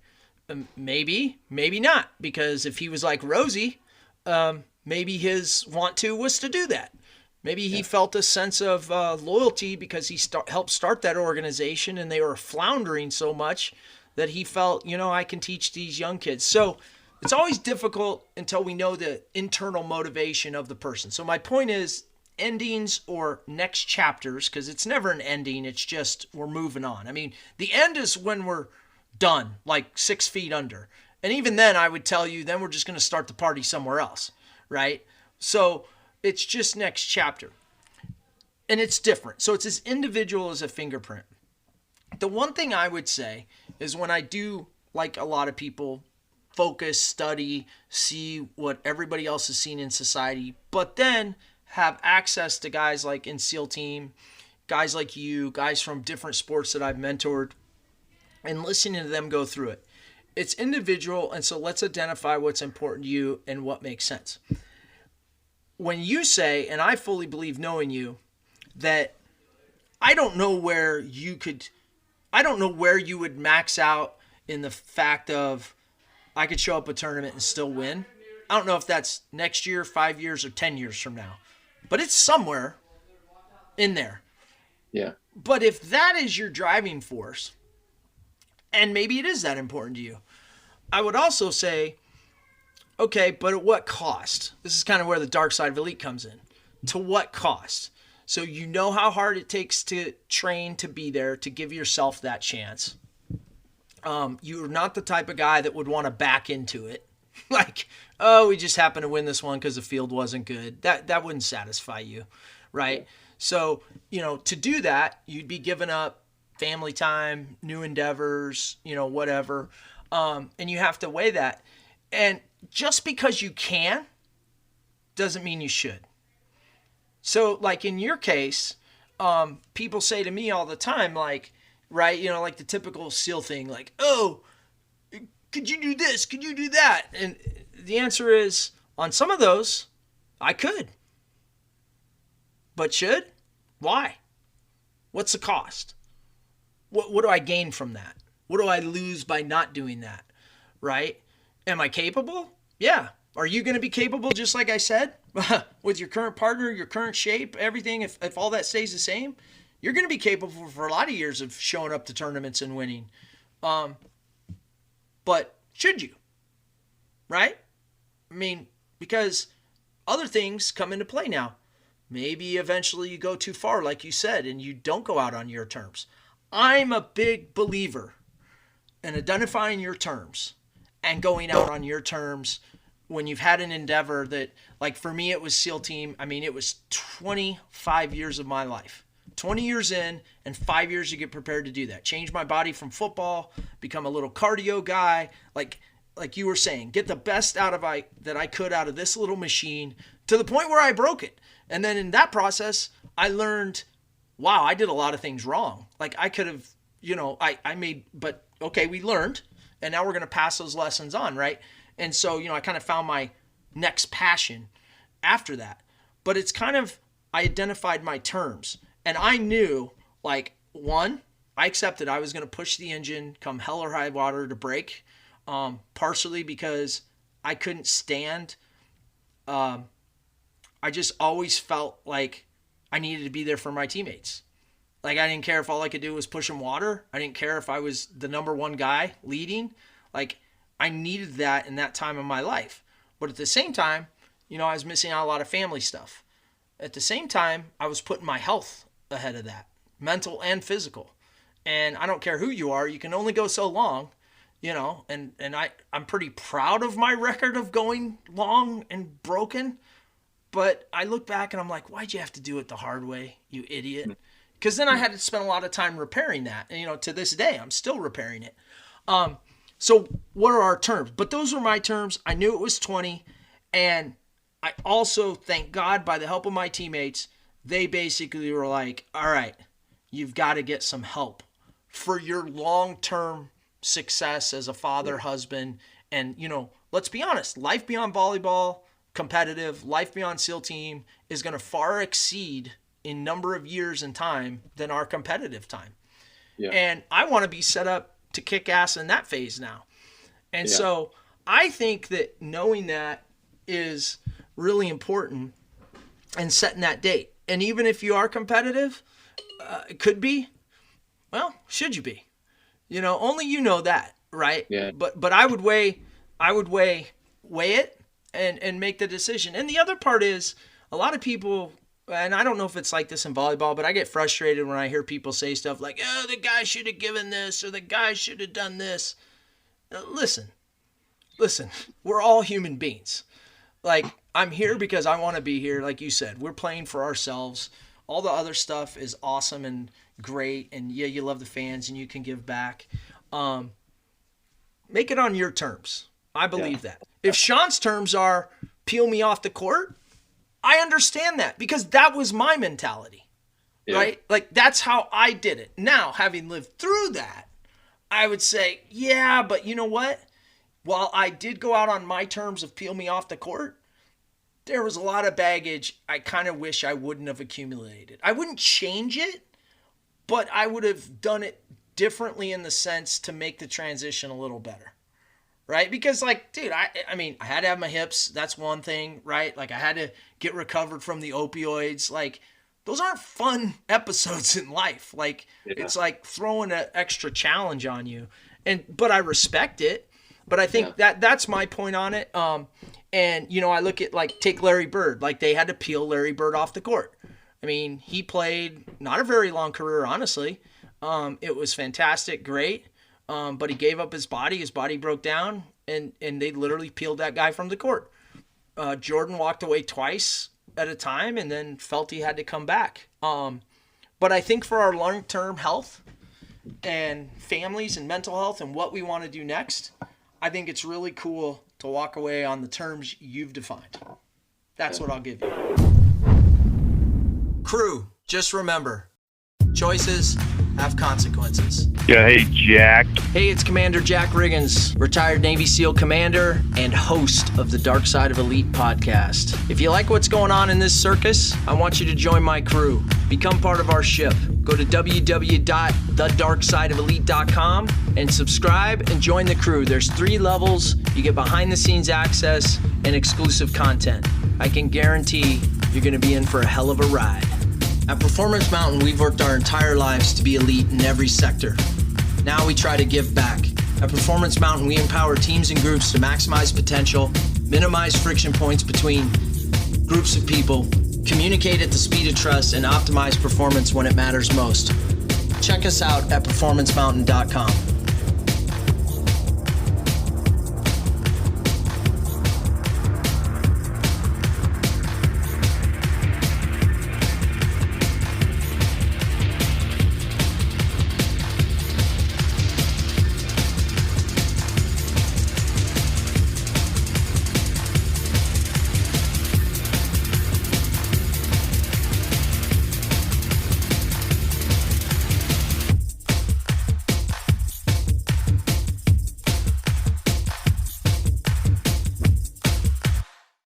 Maybe not, because if he was like Rosie, maybe his want to was to do that. Maybe he felt a sense of loyalty because he helped start that organization and they were floundering so much that he felt, I can teach these young kids. So it's always difficult until we know the internal motivation of the person. So my point is endings or next chapters, because it's never an ending. It's just we're moving on. I mean, the end is when we're done, like 6 feet under. And even then, I would tell you, then we're just going to start the party somewhere else, right? So it's just next chapter. And it's different. So it's as individual as a fingerprint. The one thing I would say is when I do, like a lot of people, focus, study, see what everybody else has seen in society, but then have access to guys like in SEAL team, guys like you, guys from different sports that I've mentored, and listening to them go through it. It's individual, and so let's identify what's important to you and what makes sense. When you say, and I fully believe knowing you, that I don't know where you would max out in the fact of I could show up a tournament and still win. I don't know if that's next year, 5 years, or 10 years from now. But it's somewhere in there. Yeah. But if that is your driving force, and maybe it is that important to you, I would also say, okay, but at what cost? This is kind of where the dark side of elite comes in. To what cost? So you know how hard it takes to train to be there, to give yourself that chance. You're not the type of guy that would want to back into it. Like, oh, we just happened to win this one because the field wasn't good. That wouldn't satisfy you, right? So, to do that, you'd be giving up family time, new endeavors, whatever. And you have to weigh that. And just because you can doesn't mean you should. So, like in your case, people say to me all the time, like, right, like the typical SEAL thing, like, oh, could you do this? Could you do that? And the answer is, on some of those, I could. But should? Why? What's the cost? What do I gain from that? What do I lose by not doing that? Right? Am I capable? Yeah. Are you going to be capable, just like I said, with your current partner, your current shape, everything, if all that stays the same? You're going to be capable for a lot of years of showing up to tournaments and winning. But should you? Right? I mean, because other things come into play now. Maybe eventually you go too far, like you said, and you don't go out on your terms. I'm a big believer in identifying your terms and going out on your terms when you've had an endeavor that, like for me, it was SEAL team. I mean, it was 25 years of my life. 20 years in and 5 years to get prepared to do that. Change my body from football, become a little cardio guy, like you were saying, get the best that I could out of this little machine to the point where I broke it. And then in that process, I learned, wow, I did a lot of things wrong. Like I could have, but okay, we learned, and now we're going to pass those lessons on, right? And so, I kind of found my next passion after that. But it's kind of, I identified my terms. And I knew, like, one, I accepted I was going to push the engine come hell or high water to break, partially because I couldn't stand. I just always felt like I needed to be there for my teammates. Like, I didn't care if all I could do was push them water. I didn't care if I was the number one guy leading. Like, I needed that in that time of my life. But at the same time, I was missing out a lot of family stuff. At the same time, I was putting my health ahead of that, mental and physical. And I don't care who you are, you can only go so long, and I'm pretty proud of my record of going long and broken. But I look back and I'm like, why'd you have to do it the hard way, you idiot? Because then I had to spend a lot of time repairing that. And, to this day, I'm still repairing it. So what are our terms? But those were my terms. I knew it was 20. And I also, thank God, by the help of my teammates, they basically were like, all right, you've got to get some help for your long-term success as a father, husband. And, let's be honest, life beyond volleyball, competitive, life beyond SEAL team is going to far exceed in number of years and time than our competitive time. Yeah. And I want to be set up to kick ass in that phase now. And so I think that knowing that is really important and setting that date. And even if you are competitive, it could be, well, should you be? Only you know that, right? Yeah. But I would weigh it and make the decision. And the other part is a lot of people, and I don't know if it's like this in volleyball, but I get frustrated when I hear people say stuff like, oh, the guy should have given this or the guy should have done this. Listen, we're all human beings. Like, I'm here because I want to be here. Like you said, we're playing for ourselves. All the other stuff is awesome and great. And yeah, you love the fans and you can give back. Make it on your terms. I believe that. If Sean's terms are peel me off the court, I understand that because that was my mentality, right? Like, that's how I did it. Now, having lived through that, I would say, yeah, but you know what? While I did go out on my terms of peel me off the court, there was a lot of baggage I kind of wish I wouldn't have accumulated. I wouldn't change it, but I would have done it differently in the sense to make the transition a little better. Right? Because, like, dude, I had to have my hips. That's one thing, right? Like, I had to get recovered from the opioids. Like, those aren't fun episodes in life. Like, it's like throwing an extra challenge on you. But I respect it. But I think that's my point on it. And, I look at, like, take Larry Bird. Like, they had to peel Larry Bird off the court. I mean, he played not a very long career, honestly. It was fantastic, great. But he gave up his body broke down, and they literally peeled that guy from the court. Jordan walked away twice at a time and then felt he had to come back. But I think for our long-term health and families and mental health and what we want to do next, I think it's really cool to walk away on the terms you've defined. That's what I'll give you. Crew, just remember, choices have consequences. Yeah, hey, Jack. Hey, it's Commander Jack Riggins, retired Navy SEAL commander and host of the Dark Side of Elite podcast. If you like what's going on in this circus, I want you to join my crew. Become part of our ship. Go to www.thedarksideofelite.com and subscribe and join the crew. There's 3 levels. You get behind-the-scenes access and exclusive content. I can guarantee you're going to be in for a hell of a ride. At Performance Mountain, we've worked our entire lives to be elite in every sector. Now we try to give back. At Performance Mountain, we empower teams and groups to maximize potential, minimize friction points between groups of people, communicate at the speed of trust, and optimize performance when it matters most. Check us out at performancemountain.com.